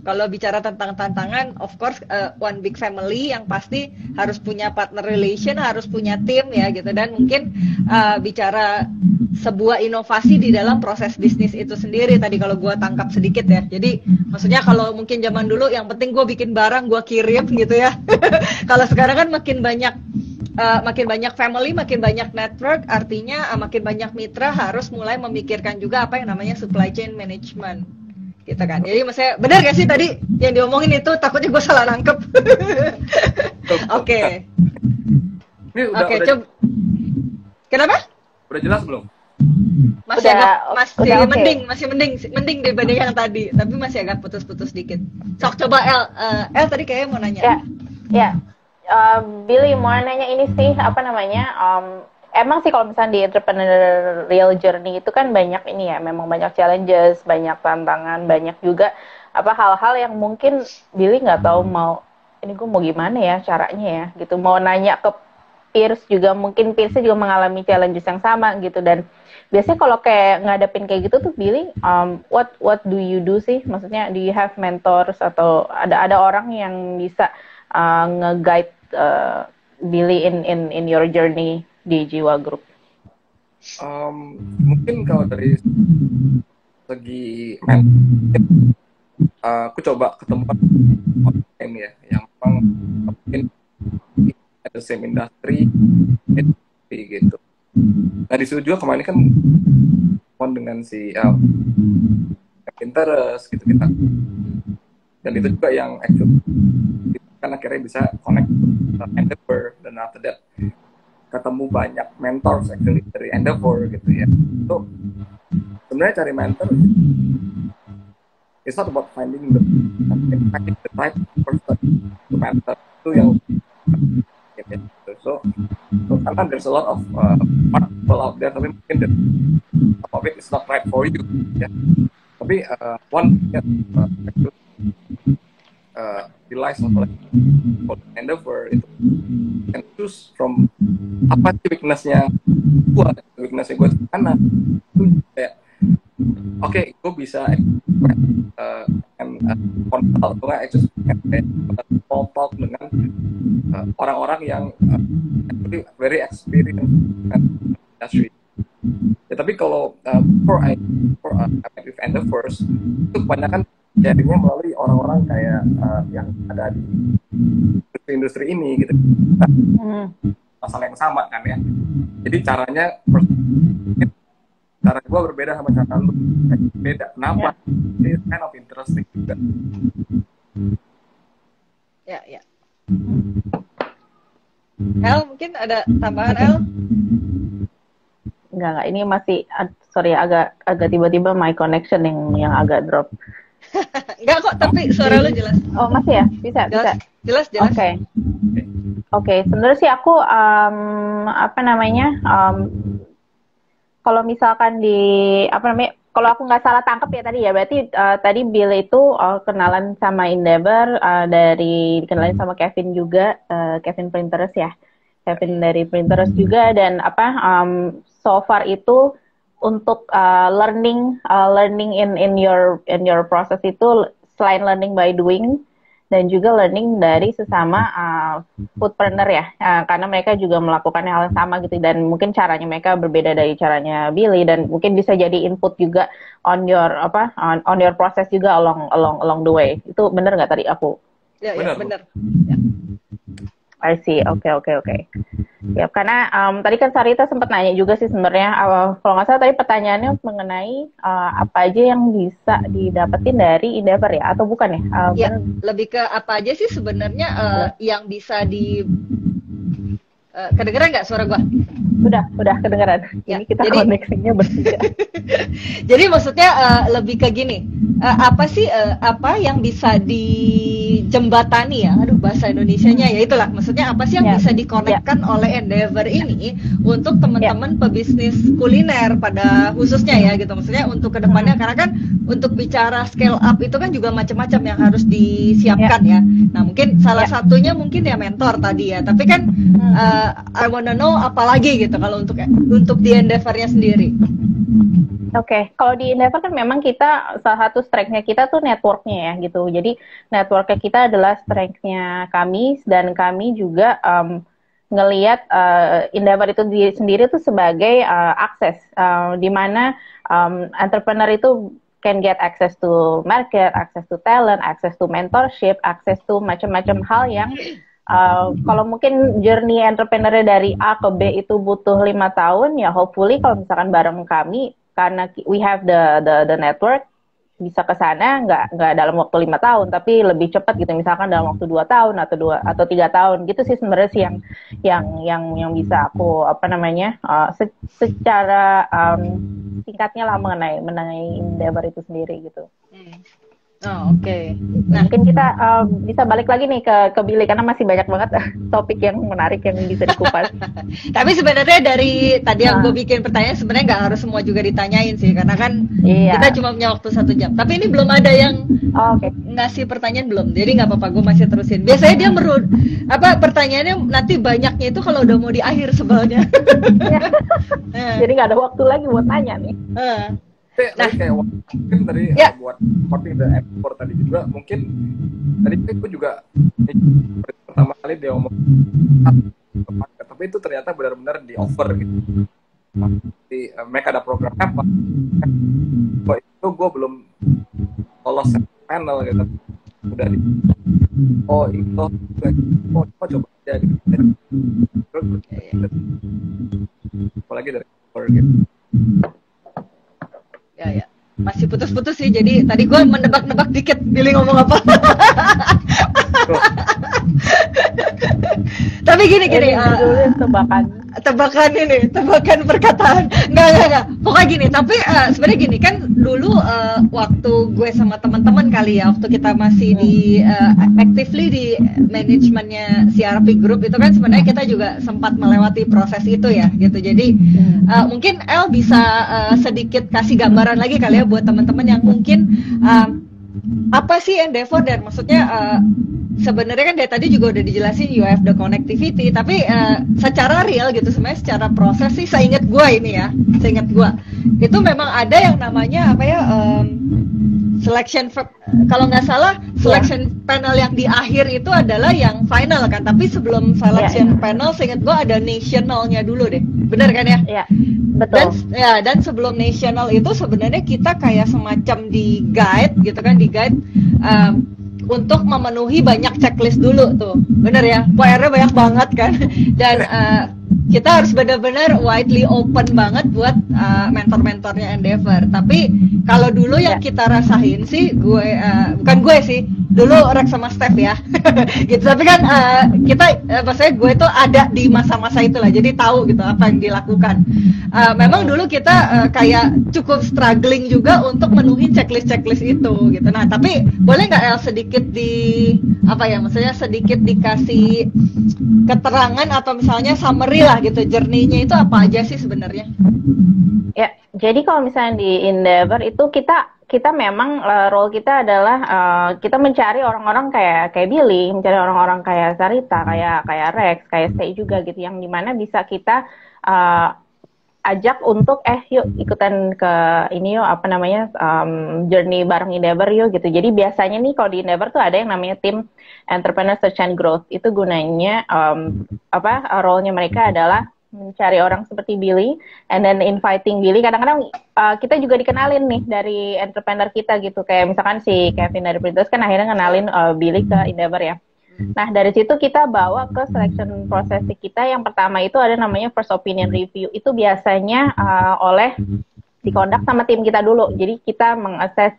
A: kalau bicara tentang tantangan, of course one big family yang pasti harus punya partner relation, harus punya tim ya gitu, dan mungkin bicara sebuah inovasi di dalam proses bisnis itu sendiri tadi kalau gue tangkap sedikit ya. Jadi maksudnya kalau mungkin zaman dulu yang penting gue bikin barang gue kirim gitu ya. Kalau sekarang kan makin banyak family, makin banyak network, artinya makin banyak mitra, harus mulai memikirkan juga apa yang namanya supply chain management gitu kan. Jadi maksudnya benar gak sih tadi yang diomongin itu, takutnya gue salah nangkep. Oke. Oke, coba. Kenapa?
C: Udah jelas belum?
A: Masih mending dibanding yang tadi, tapi masih agak putus-putus dikit. Sok coba El tadi kayaknya mau nanya.
B: Ya. Billy mau nanya ini sih, apa namanya? Emang sih kalau misalnya di entrepreneurial journey itu kan banyak ini ya, memang banyak challenges, banyak tantangan, banyak juga apa hal-hal yang mungkin Billy nggak tahu ini gue mau gimana ya caranya ya gitu. Mau nanya ke peers juga, mungkin peersnya juga mengalami challenges yang sama gitu. Dan biasanya kalau kayak ngadepin kayak gitu tuh Billy, what do you do sih? Maksudnya do you have mentors atau ada orang yang bisa nge-guide Billy in your journey di Jiwa Group?
C: Mungkin kalau dari segi aku coba ketemu orang ya yang memang mungkin at the same industry gitu. Nah di situ juga kemarin kan dengan si Pinterest gitu kita, dan itu juga yang actually kan akhirnya bisa connect Endeavor, dan after that ketemu banyak mentors actually dari Endeavor gitu ya. So sebenarnya cari mentor, it's not about finding the right person to mentor, itu yang gitu. So karena there's a lot of people out there, tapi mungkin the topic is not right for you ya. Tapi one actually realize oleh Endeavor itu can choose from apa sih weakness-nya gue karena itu kayak oke, gue bisa kontak atau nggak talk dengan orang-orang yang very experienced industry. Ya, tapi kalau for with Endeavor itu kebanyakan jadinya melalui orang-orang kayak yang ada di industri ini gitu. Masalah yang sama kan ya. Jadi cara gue berbeda sama cara lu. Beda. Kenapa? It's kind of interesting juga.
A: Ya. El, mungkin ada tambahan El?
B: Enggak. Ini masih, sorry, agak tiba-tiba my connection yang agak drop.
A: Enggak kok, tapi suara lu jelas.
B: Oh, masih ya? Bisa.
A: Jelas.
B: Oke. Sebenarnya sih aku kalau misalkan kalau aku nggak salah tangkap ya tadi ya, berarti tadi Bill itu kenalan sama Endeavor, dikenalin sama Kevin juga, Kevin Pinterest ya, Kevin dari Pinterest juga, dan so far itu untuk learning in your process itu selain learning by doing dan juga learning dari sesama foodpreneur ya, karena mereka juga melakukan hal yang sama gitu, dan mungkin caranya mereka berbeda dari caranya Billy, dan mungkin bisa jadi input juga on your process juga along the way. Itu benar nggak tadi aku?
A: Ya, benar. Ya.
B: I see. Oke. Ya, karena tadi kan Sarita sempat nanya juga sih sebenarnya, kalau nggak salah tadi pertanyaannya mengenai apa aja yang bisa didapetin dari Endeavor ya, atau bukan ya?
A: Ya, lebih ke apa aja sih sebenarnya yang bisa kedengeran nggak suara gua?
B: Udah kedengeran.
A: Ya,
B: ini kita koneksinya bertiga.
A: Jadi maksudnya lebih ke gini, apa sih apa yang bisa dijembatani ya, aduh bahasa Indonesianya ya itulah, maksudnya apa sih yang bisa dikonekkan oleh Endeavor ini untuk teman-teman pebisnis kuliner pada khususnya ya gitu, maksudnya untuk kedepannya, karena kan untuk bicara scale up itu kan juga macam-macam yang harus disiapkan ya. Nah mungkin salah satunya mungkin ya mentor tadi ya, tapi kan I wanna know apalagi gitu kalau untuk di Endeavor-nya sendiri.
B: Oke, kalau di Endeavor kan memang kita salah satu strength-nya kita tuh network-nya ya gitu. Jadi network-nya kita adalah strength-nya kami, dan kami juga ngelihat Endeavor itu sendiri tuh sebagai akses, di mana entrepreneur itu can get access to market, access to talent, access to mentorship, access to macam-macam hal yang kalau mungkin journey entrepreneur dari A ke B itu butuh 5 tahun, ya hopefully kalau misalkan bareng kami, karena we have the network, bisa ke sana nggak dalam waktu 5 tahun, tapi lebih cepat gitu, misalkan dalam waktu 2 tahun atau 3 tahun gitu sih sebenarnya sih yang bisa aku secara singkatnya lah mengenai Endeavor itu sendiri gitu.
A: Oh, oke. Nah,
B: mungkin kita bisa balik lagi nih ke Billy, karena masih banyak banget topik yang menarik yang bisa dikupas.
A: Tapi sebenarnya dari tadi yang gue bikin pertanyaan, sebenarnya nggak harus semua juga ditanyain sih, karena kan kita cuma punya waktu 1 jam. Tapi ini belum ada yang ngasih pertanyaan belum, jadi nggak apa-apa, gue masih terusin. Biasanya dia pertanyaannya nanti banyaknya itu kalau udah mau di akhir sebelnya.
B: Jadi nggak ada waktu lagi buat tanya nih.
C: Nah, kayak mungkin tadi buat supporting the export tadi juga, mungkin tadi aku juga pertama kali dia ngomong tapi itu ternyata benar-benar di offer gitu. Jadi mereka ada program apa? Itu gue belum lolos panel gitu. Udah itu coba aja gitu. Apalagi dari offer gitu.
A: Ya. Masih putus-putus sih, jadi tadi gue menebak-nebak dikit Billy ngomong apa. Tapi gini, tebakan perkataan. Enggak. Pokoknya gini, tapi sebenarnya gini kan dulu waktu gue sama teman-teman kali ya, waktu kita masih di actively di manajemennya CRP Group itu kan sebenarnya kita juga sempat melewati proses itu ya gitu. Jadi mungkin El bisa sedikit kasih gambaran lagi kali ya buat teman-teman yang mungkin apa sih Endeavor, dan maksudnya sebenarnya kan dari tadi juga udah dijelasin you have the connectivity, tapi secara real gitu sebenarnya secara proses sih seingat gue itu memang ada yang namanya selection, kalau nggak salah selection panel yang di akhir itu adalah yang final kan, tapi sebelum selection panel seingat gue ada nationalnya dulu deh, benar kan ya?
B: Iya, betul.
A: Dan sebelum national itu sebenarnya kita kayak semacam di guide gitu kan, untuk memenuhi banyak checklist dulu tuh, bener ya, PR-nya banyak banget kan, dan kita harus benar-benar widely open banget buat mentor-mentornya Endeavor. Tapi kalau dulu yang kita rasain sih, bukan gue sih, dulu Rex sama Steph ya, gitu. Tapi kan maksudnya gue tuh ada di masa-masa itulah, jadi tahu gitu apa yang dilakukan. Memang dulu kita kayak cukup struggling juga untuk menuhin checklist itu gitu. Nah, tapi boleh nggak El sedikit maksudnya sedikit dikasih keterangan atau misalnya summary lah gitu, journey-nya itu apa aja sih sebenarnya?
B: Ya, jadi kalau misalnya di Endeavor itu kita memang role kita adalah kita mencari orang-orang kayak Billy, mencari orang-orang kayak Sarita, kayak Rex, kayak Stay juga gitu, yang dimana bisa kita ajak untuk yuk ikutan ke ini yuk journey bareng Endeavor yuk gitu. Jadi biasanya nih kalau di Endeavor tuh ada yang namanya tim Entrepreneur Search and Growth. Itu gunanya role-nya mereka adalah mencari orang seperti Billy and then inviting Billy. Kadang-kadang kita juga dikenalin nih dari entrepreneur kita gitu, kayak misalkan si Kevin dari Printus kan akhirnya kenalin Billy ke Endeavor ya. Nah, dari situ kita bawa ke selection proses kita. Yang pertama itu ada namanya first opinion review. Itu biasanya dikondak sama tim kita dulu. Jadi kita mengakses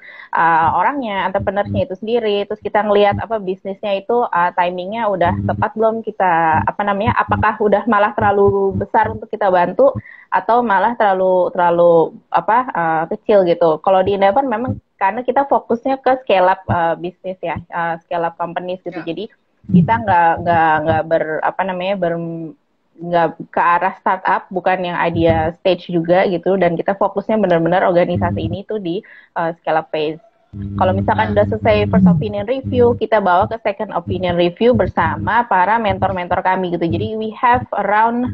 B: orangnya, entrepreneurnya itu sendiri. Terus kita ngelihat bisnisnya itu timingnya udah tepat belum, kita apakah udah malah terlalu besar untuk kita bantu atau malah terlalu kecil gitu. Kalau di Endeavor memang karena kita fokusnya ke scale up bisnis ya, scale up companies gitu. Jadi kita nggak nggak ke arah startup, bukan yang idea stage juga gitu. Dan kita fokusnya benar-benar organisasi ini tuh di scale up phase. Kalau misalkan udah selesai first opinion review, kita bawa ke second opinion review bersama para mentor-mentor kami gitu. Jadi we have around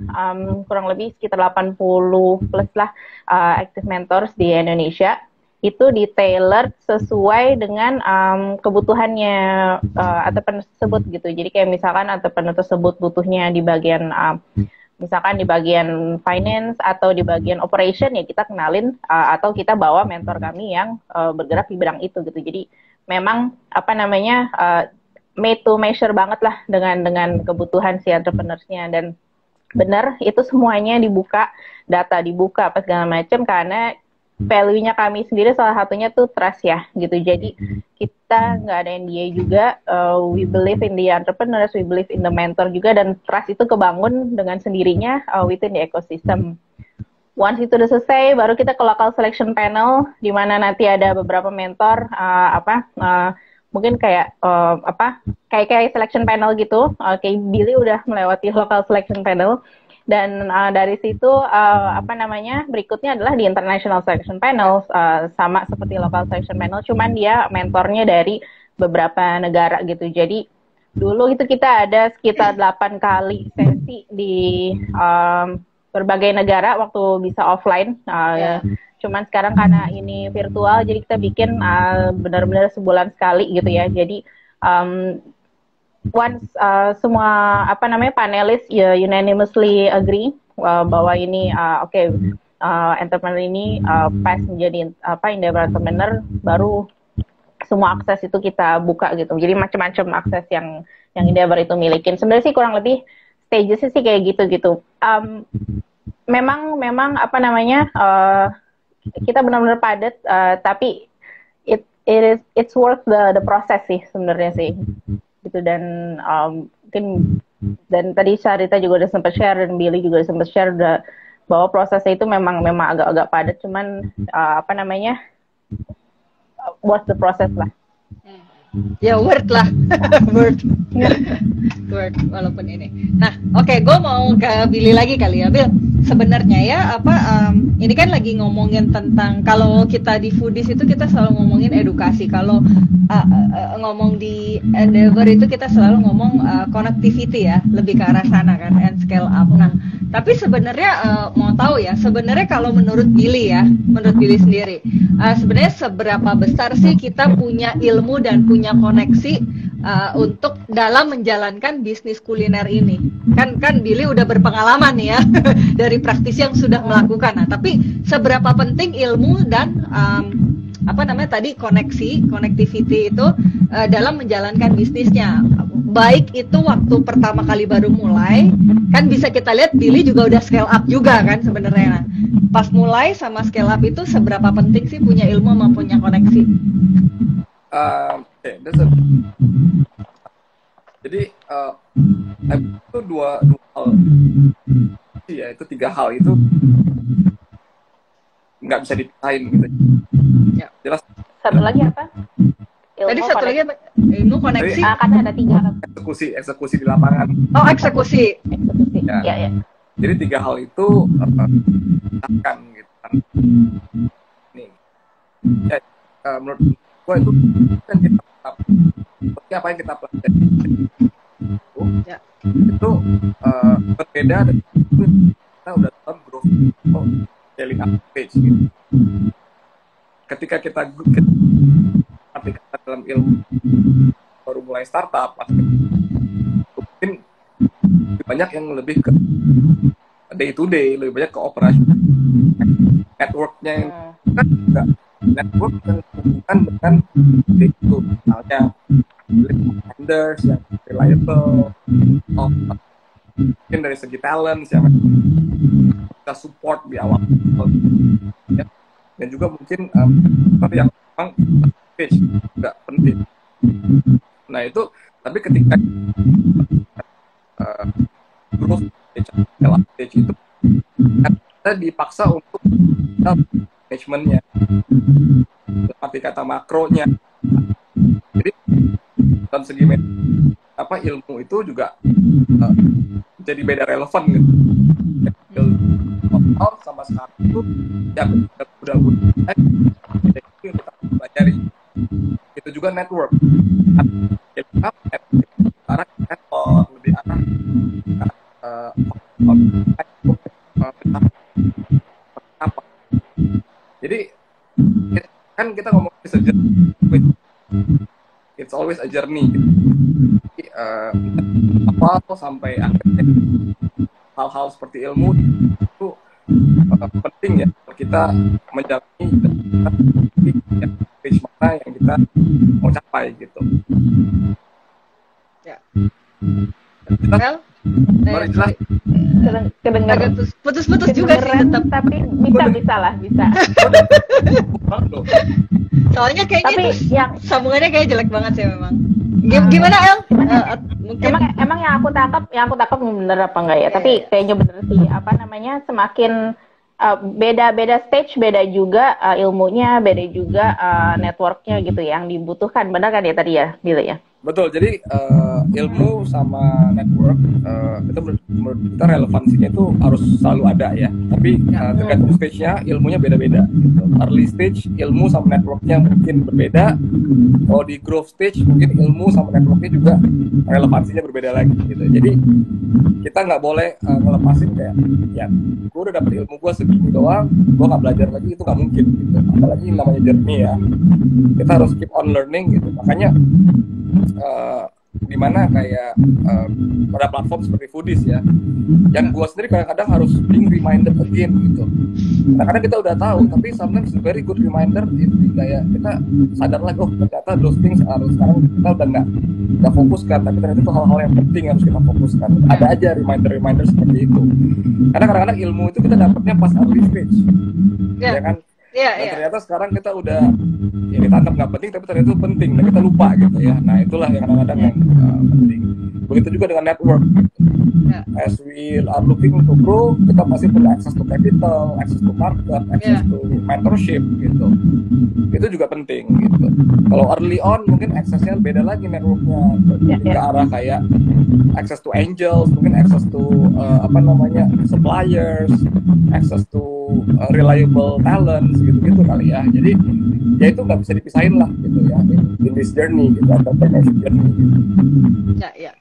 B: kurang lebih sekitar 80 plus lah active mentors di Indonesia. Itu di-tailored sesuai dengan kebutuhannya entrepreneur tersebut gitu. Jadi kayak misalkan entrepreneur tersebut butuhnya di bagian misalkan di bagian finance atau di bagian operation, ya kita kenalin atau kita bawa mentor kami yang bergerak di bidang itu gitu. Jadi memang made to measure banget lah dengan kebutuhan si entrepreneurs-nya. Dan benar itu semuanya dibuka, data dibuka apa segala macam, karena value-nya kami sendiri salah satunya tuh trust ya gitu. Jadi kita nggak ada NDA juga, we believe in the entrepreneurs, we believe in the mentor juga, dan trust itu kebangun dengan sendirinya within the ecosystem. Once itu udah selesai, baru kita ke local selection panel, di mana nanti ada beberapa mentor mungkin kayak kayak selection panel gitu. Kayak Billy udah melewati local selection panel. Dan dari situ berikutnya adalah di international selection panel, sama seperti local selection panel, cuman dia mentornya dari beberapa negara gitu. Jadi dulu itu kita ada sekitar 8 kali sesi di berbagai negara waktu bisa offline. Cuman sekarang karena ini virtual, jadi kita bikin benar-benar sebulan sekali gitu ya. Jadi once semua panelis unanimously agree bahwa ini entrepreneur ini pas menjadi Endeavor entrepreneur, baru semua akses itu kita buka gitu. Jadi macam-macam akses yang Endeavor itu milikin. Sebenarnya sih kurang lebih stages sih kayak gitu. Memang kita benar-benar padat, tapi it's worth the process sih sebenarnya sih. Gitu. Dan mungkin dan tadi Sarita juga udah sempat share, dan Billy juga udah sempat share bahwa prosesnya itu memang agak padat, cuman worth the process lah.
A: Ya worth lah. worth walaupun ini. Nah, oke, gue mau ke Billy lagi kali ya, Bill. Sebenarnya ya ini kan lagi ngomongin tentang, kalau kita di Foodies itu kita selalu ngomongin edukasi. Kalau ngomong di Endeavor itu kita selalu ngomong connectivity ya, lebih ke arah sana kan, and scale up. Nah, tapi sebenarnya mau tahu ya, sebenarnya kalau menurut Billy sendiri, sebenarnya seberapa besar sih kita punya ilmu dan punya koneksi untuk dalam menjalankan bisnis kuliner ini? Kan Billy udah berpengalaman nih ya dari praktisi yang sudah melakukan. Nah, tapi seberapa penting ilmu dan connectivity itu dalam menjalankan bisnisnya? Baik itu waktu pertama kali baru mulai, kan bisa kita lihat Billy juga udah scale up juga kan sebenarnya. Nah, pas mulai sama scale up itu seberapa penting sih punya ilmu sama punya koneksi?
C: Jadi itu dua hal ya, itu 3 hal itu nggak bisa dipisahin gitu.
A: Ya.
C: Jelas.
B: Satu lagi apa?
A: Tadi satu lagi apa? Ilmu koneksi.
B: Kan ada 3.
C: Eksekusi di lapangan.
A: Oh, eksekusi.
B: Ya.
C: Jadi 3 hal itu akan gitu kan. Nih. Ya, menurut gue itu kan kita apa yang kita pelajari itu berbeda dan kita udah dalam growth scaling up stage gitu. Ketika kita dalam ilmu baru mulai startup, mungkin banyak yang lebih ke day to day, lebih banyak ke operasi, networknya yang kan juga network yang hubungan dengan itu, misalnya vendors yang reliable, mungkin dari segi talent yang kita support di awal, ya. Dan juga mungkin yang memang stage juga penting. Nah itu, tapi ketika growth stage itu kita dipaksa untuk manajemennya. arti kata makronya. Jadi dalam segi ilmu itu juga jadi beda relevan gitu. Total sama sekarang itu yang udah itu yang kita pelajari. Itu juga network. Arah network lebih arah apa? Jadi kan kita ngomong it's always a journey gitu. Jadi, awal sampai akhirnya hal-hal seperti ilmu itu penting ya kita menjalani stage mana yang kita mau capai gitu.
A: Ya.
C: Baru jelas.
B: Kedengaran
A: putus-putus juga sih tetap,
B: tapi bisa lah.
A: Soalnya kayaknya
B: tapi
A: itu
B: yang
A: sambungannya kayak jelek banget sih memang. Gimana El? Mungkin
B: emang yang aku tangkap bener apa enggak ya? Tapi kayaknya bener sih. Semakin beda stage, beda juga ilmunya, beda juga networknya gitu yang dibutuhkan. Benar kan ya tadi ya, Billy ya?
C: Betul, jadi ilmu sama network itu menurut kita relevansinya itu harus selalu ada ya. Tapi tergantung stage-nya ilmunya beda-beda. Gitu. Early stage ilmu sama networknya mungkin berbeda. Kalau di growth stage mungkin ilmu sama networknya juga relevansinya berbeda lagi. Gitu. Jadi kita nggak boleh ngelepasin kayak, ya gue udah dapet ilmu gue segini doang, gue nggak belajar lagi, itu nggak mungkin. Gitu. Apalagi namanya journey ya. Kita harus keep on learning gitu. Makanya dimana kayak pada platform seperti Foodies ya, yang gue sendiri kadang-kadang harus being reminded again gitu. Kadang-kadang kita udah tahu, tapi sometimes it's very good reminder. Kayak kita sadar lagi, oh ternyata those things harus sekarang kita udah nggak fokuskan, tapi ternyata itu hal-hal yang penting yang harus kita fokuskan. Ada aja reminder seperti itu. Karena kadang-kadang ilmu itu kita dapatnya pas early stage, ya kan? Dan ternyata sekarang kita udah ya kita anggap nggak penting, tapi ternyata itu penting dan kita lupa gitu ya. Nah itulah yang kadang-kadang yang penting. Begitu juga dengan network gitu. As we are looking to grow, kita pasti punya access to capital, access to market, access to mentorship gitu. Itu juga penting gitu. Kalau early on mungkin aksesnya beda lagi networknya, ke arah kayak access to angels, mungkin access to suppliers, access to reliable talents gitu kali ya. Jadi ya itu nggak bisa dipisahin lah gitu ya in this journey gitu, entrepreneurship journey gitu.
A: Ya.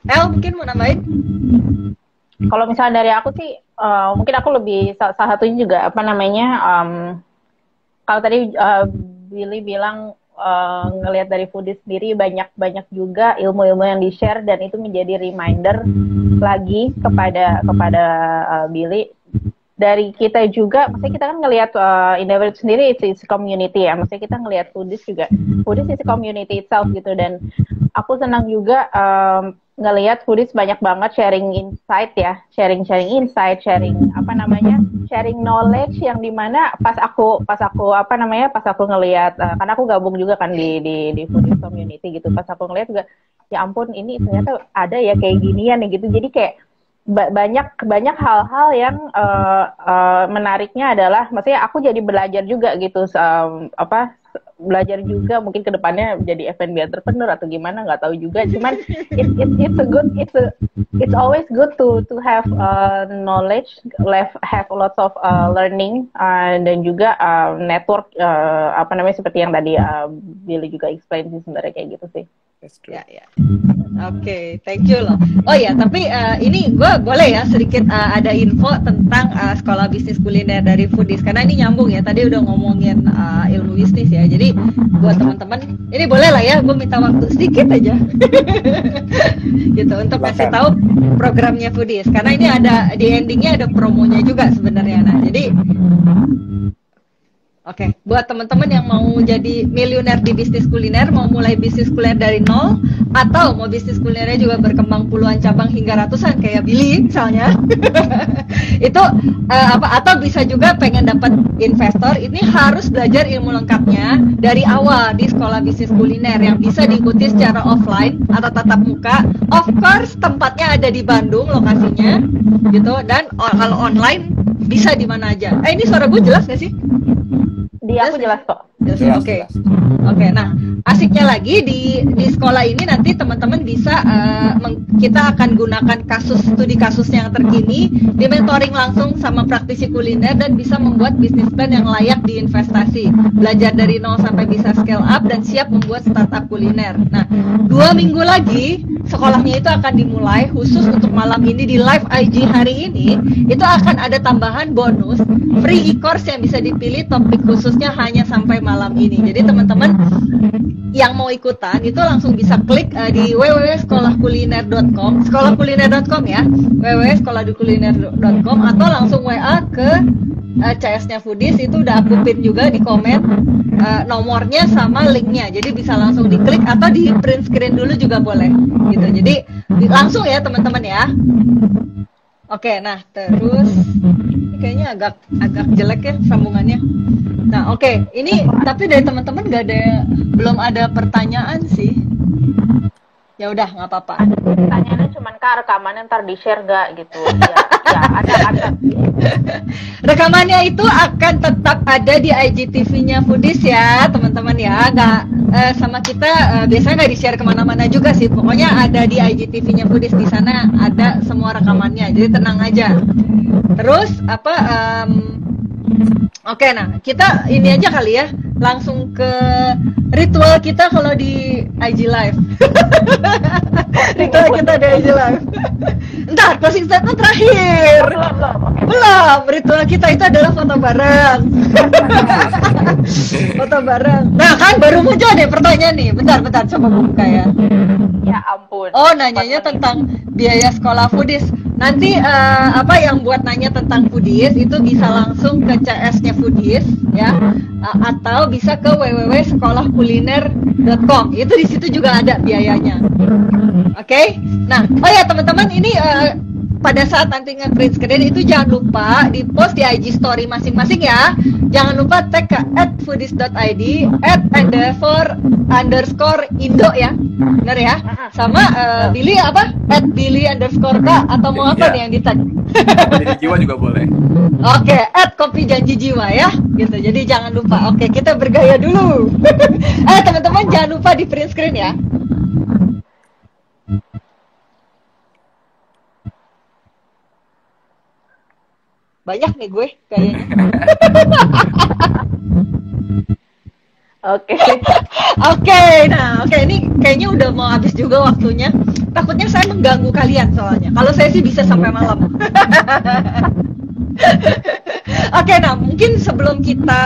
A: El mungkin mau nambahin?
B: Kalau misalnya dari aku sih mungkin aku lebih salah satunya juga kalau tadi Billy bilang ngelihat dari Foodies sendiri banyak juga ilmu-ilmu yang di-share dan itu menjadi reminder lagi kepada Billy. Dari kita juga, maksudnya kita kan ngelihat Endeavor sendiri it's community ya, maksudnya kita ngelihat Foodies juga, Foodies is community itself gitu, dan aku senang juga ngelihat Foodies banyak banget sharing insight ya, sharing insight, sharing knowledge yang dimana pas aku ngelihat, karena aku gabung juga kan di Foodies community gitu, pas aku ngelihat juga, ya ampun ini ternyata ada ya kayak ginian ya gitu, jadi kayak banyak hal-hal yang menariknya adalah, maksudnya aku jadi belajar juga gitu, belajar juga mungkin kedepannya jadi F&B entrepreneur atau gimana nggak tahu juga, cuman it's always good to have knowledge, have lots of learning, dan juga network seperti yang tadi Billy juga explain sih sebenarnya kayak gitu sih.
A: Ya. Oke, thank you loh. Oh ya, tapi ini gue boleh ya sedikit ada info tentang sekolah bisnis kuliner dari Foodies, karena ini nyambung ya. Tadi udah ngomongin ilmu bisnis ya. Jadi buat teman-teman, ini boleh lah ya, gue minta waktu sedikit aja, gitu untuk kasih tahu programnya Foodies. Karena ini ada di endingnya ada promonya juga sebenarnya. Nah, jadi Oke, buat teman-teman yang mau jadi miliuner di bisnis kuliner, mau mulai bisnis kuliner dari nol, atau mau bisnis kulinernya juga berkembang puluhan cabang hingga ratusan kayak Billy misalnya, itu atau bisa juga pengen dapat investor, ini harus belajar ilmu lengkapnya dari awal di sekolah bisnis kuliner yang bisa diikuti secara offline atau tatap muka. Of course, tempatnya ada di Bandung lokasinya, gitu. Dan kalau online bisa di mana aja. Ini suara gue jelas nggak sih?
B: Aku jelas kok.
C: Jelas,
A: Oke.
C: jelas.
A: Oke, nah asiknya lagi di sekolah ini nanti teman-teman bisa kita akan gunakan studi kasus yang terkini, di mentoring langsung sama praktisi kuliner dan bisa membuat bisnis plan yang layak diinvestasi, belajar dari nol sampai bisa scale up dan siap membuat startup kuliner. Nah, 2 minggu lagi sekolahnya itu akan dimulai khusus untuk malam ini di live IG hari ini. Itu akan ada tambahan bonus free e-course yang bisa dipilih, topik khususnya hanya sampai malam ini. Jadi teman-teman yang mau ikutan itu langsung bisa klik di www.sekolahkuliner.com, sekolahkuliner.com ya, www.sekolahkuliner.com, atau langsung WA ke CS-nya Foodies. Itu udah aku pin juga di komen nomornya sama linknya, jadi bisa langsung diklik atau di print screen dulu juga boleh gitu. Jadi langsung ya teman-teman ya. Oke, nah terus ini kayaknya agak jelek ya sambungannya. Nah, oke, ini tapi dari teman-teman belum ada pertanyaan sih. Ya udah, nggak apa-apa.
B: Pertanyaannya cuma rekamannya ntar di-share nggak gitu. Ya, ada.
A: Rekamannya itu akan tetap ada di IGTV-nya Foodies ya, teman-teman ya. Nggak sama kita biasanya nggak di-share kemana-mana juga sih. Pokoknya ada di IGTV-nya Foodies, di sana ada semua rekamannya. Jadi tenang aja. Terus oke, nah kita ini aja kali ya, langsung ke ritual kita kalau di IG Live. Ritual kita di IG Live. Entar, closing statement terakhir. Belum, ritual kita itu adalah foto bareng. Foto bareng. Nah kan baru muncul deh pertanyaan nih. Bentar, coba buka ya.
B: Ya ampun.
A: Oh, nanyanya tentang biaya sekolah Foodies. Nanti yang buat nanya tentang Foodies itu bisa langsung ke CS-nya Foodies ya, atau bisa ke www.sekolahkuliner.com. Itu di situ juga ada biayanya. Oke? Nah, oh ya teman-teman, ini pada saat nanti nge-print screen itu jangan lupa di post di IG story masing-masing ya. Jangan lupa tag ke @foodies.id, @endeavor_indo ya. Benar ya? Sama Billy apa? @billy_k, atau mau apa nih yang di tag?
C: Jadi jiwa juga boleh.
A: Oke, @kopi janji jiwa ya. Gitu. Jadi jangan lupa. Oke, kita bergaya dulu. Teman-teman jangan lupa di print screen ya. Banyak nih gue kayaknya.
B: Oke.
A: Oke, ini kayaknya udah mau habis juga waktunya. Takutnya saya mengganggu kalian soalnya. Kalau saya sih bisa sampai malam. Oke, nah mungkin sebelum kita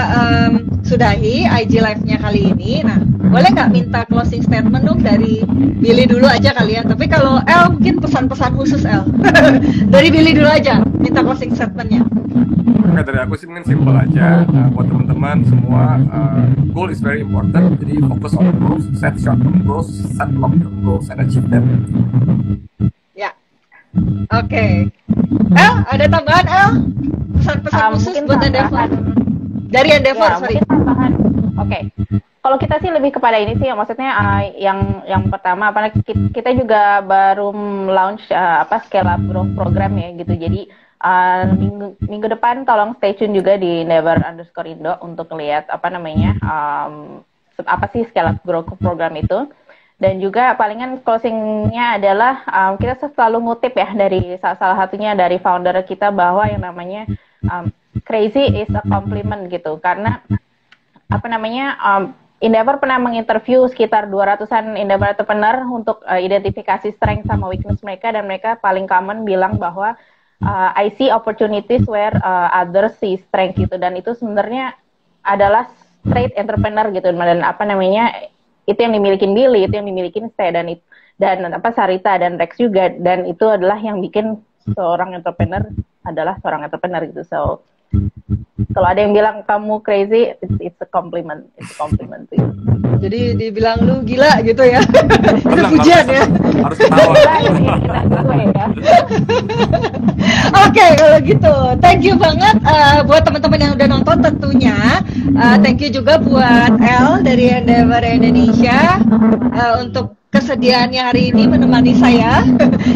A: sudahi IG live-nya kali ini, nah boleh nggak minta closing statement dong dari Billy dulu aja kalian. Tapi kalau El mungkin pesan-pesan khusus El. Dari Billy dulu aja, minta closing statement-nya.
C: Oke, dari aku sih mungkin simple aja. Buat teman-teman semua, goal is very important. Jadi fokus on goals, set short-term goals, set long-term goals, and achieve them.
A: Ya, oke. El, ada tambahan El? Pesan-pesan khusus buat Endeavor? Dari Endeavor,
B: Ya,
A: sorry.
B: mungkin tambahan. Oke. Kalau kita sih lebih kepada ini sih, maksudnya yang pertama kita juga baru launch scale up growth program ya gitu. Jadi minggu depan tolong stay tune juga di endeavor_indo untuk lihat apa sih scale up growth program itu. Dan juga palingan closingnya adalah kita selalu ngutip ya dari salah satunya dari founder kita bahwa yang namanya crazy is a compliment gitu. Karena Endeavor pernah menginterview sekitar 200-an Endeavor entrepreneur untuk identifikasi strength sama weakness mereka, dan mereka paling common bilang bahwa I see opportunities where others see strength gitu, dan itu sebenarnya adalah trait entrepreneur gitu, dan itu yang dimiliki Billy, itu yang dimiliki saya dan Sarita dan Rex juga, dan itu adalah yang bikin seorang entrepreneur adalah seorang entrepreneur gitu. So kalau ada yang bilang kamu crazy, it's a compliment to you.
A: Jadi dibilang lu gila gitu ya. Itu pujian ya.
C: Harus ketawa.
A: Oke, kalau gitu. Thank you banget buat teman-teman yang udah nonton tentunya. Thank you juga buat El dari Endeavor Indonesia untuk kesediaannya hari ini menemani saya.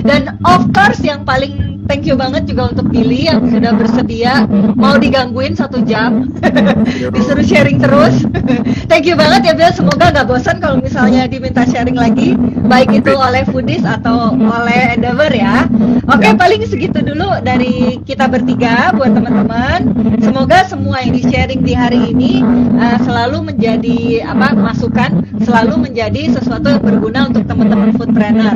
A: Dan of course yang paling thank you banget juga untuk Billy yang sudah bersedia mau digangguin 1 jam. Disuruh sharing terus. Thank you banget ya Bill, semoga gak bosan kalau misalnya diminta sharing lagi, baik itu oleh Foodies atau oleh Endeavor ya. Oke, paling segitu dulu dari kita bertiga buat teman-teman. Semoga semua yang di-sharing di hari ini selalu menjadi masukan, selalu menjadi sesuatu yang berguna untuk teman-teman foodpreneur.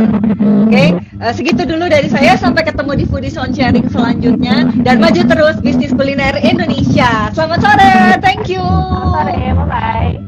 A: Oke, segitu dulu dari saya, sampai ketemu di Foodies on Sharing selanjutnya, dan maju terus bisnis kuliner Indonesia. Selamat sore, thank you.
B: Selamat sore, bye-bye.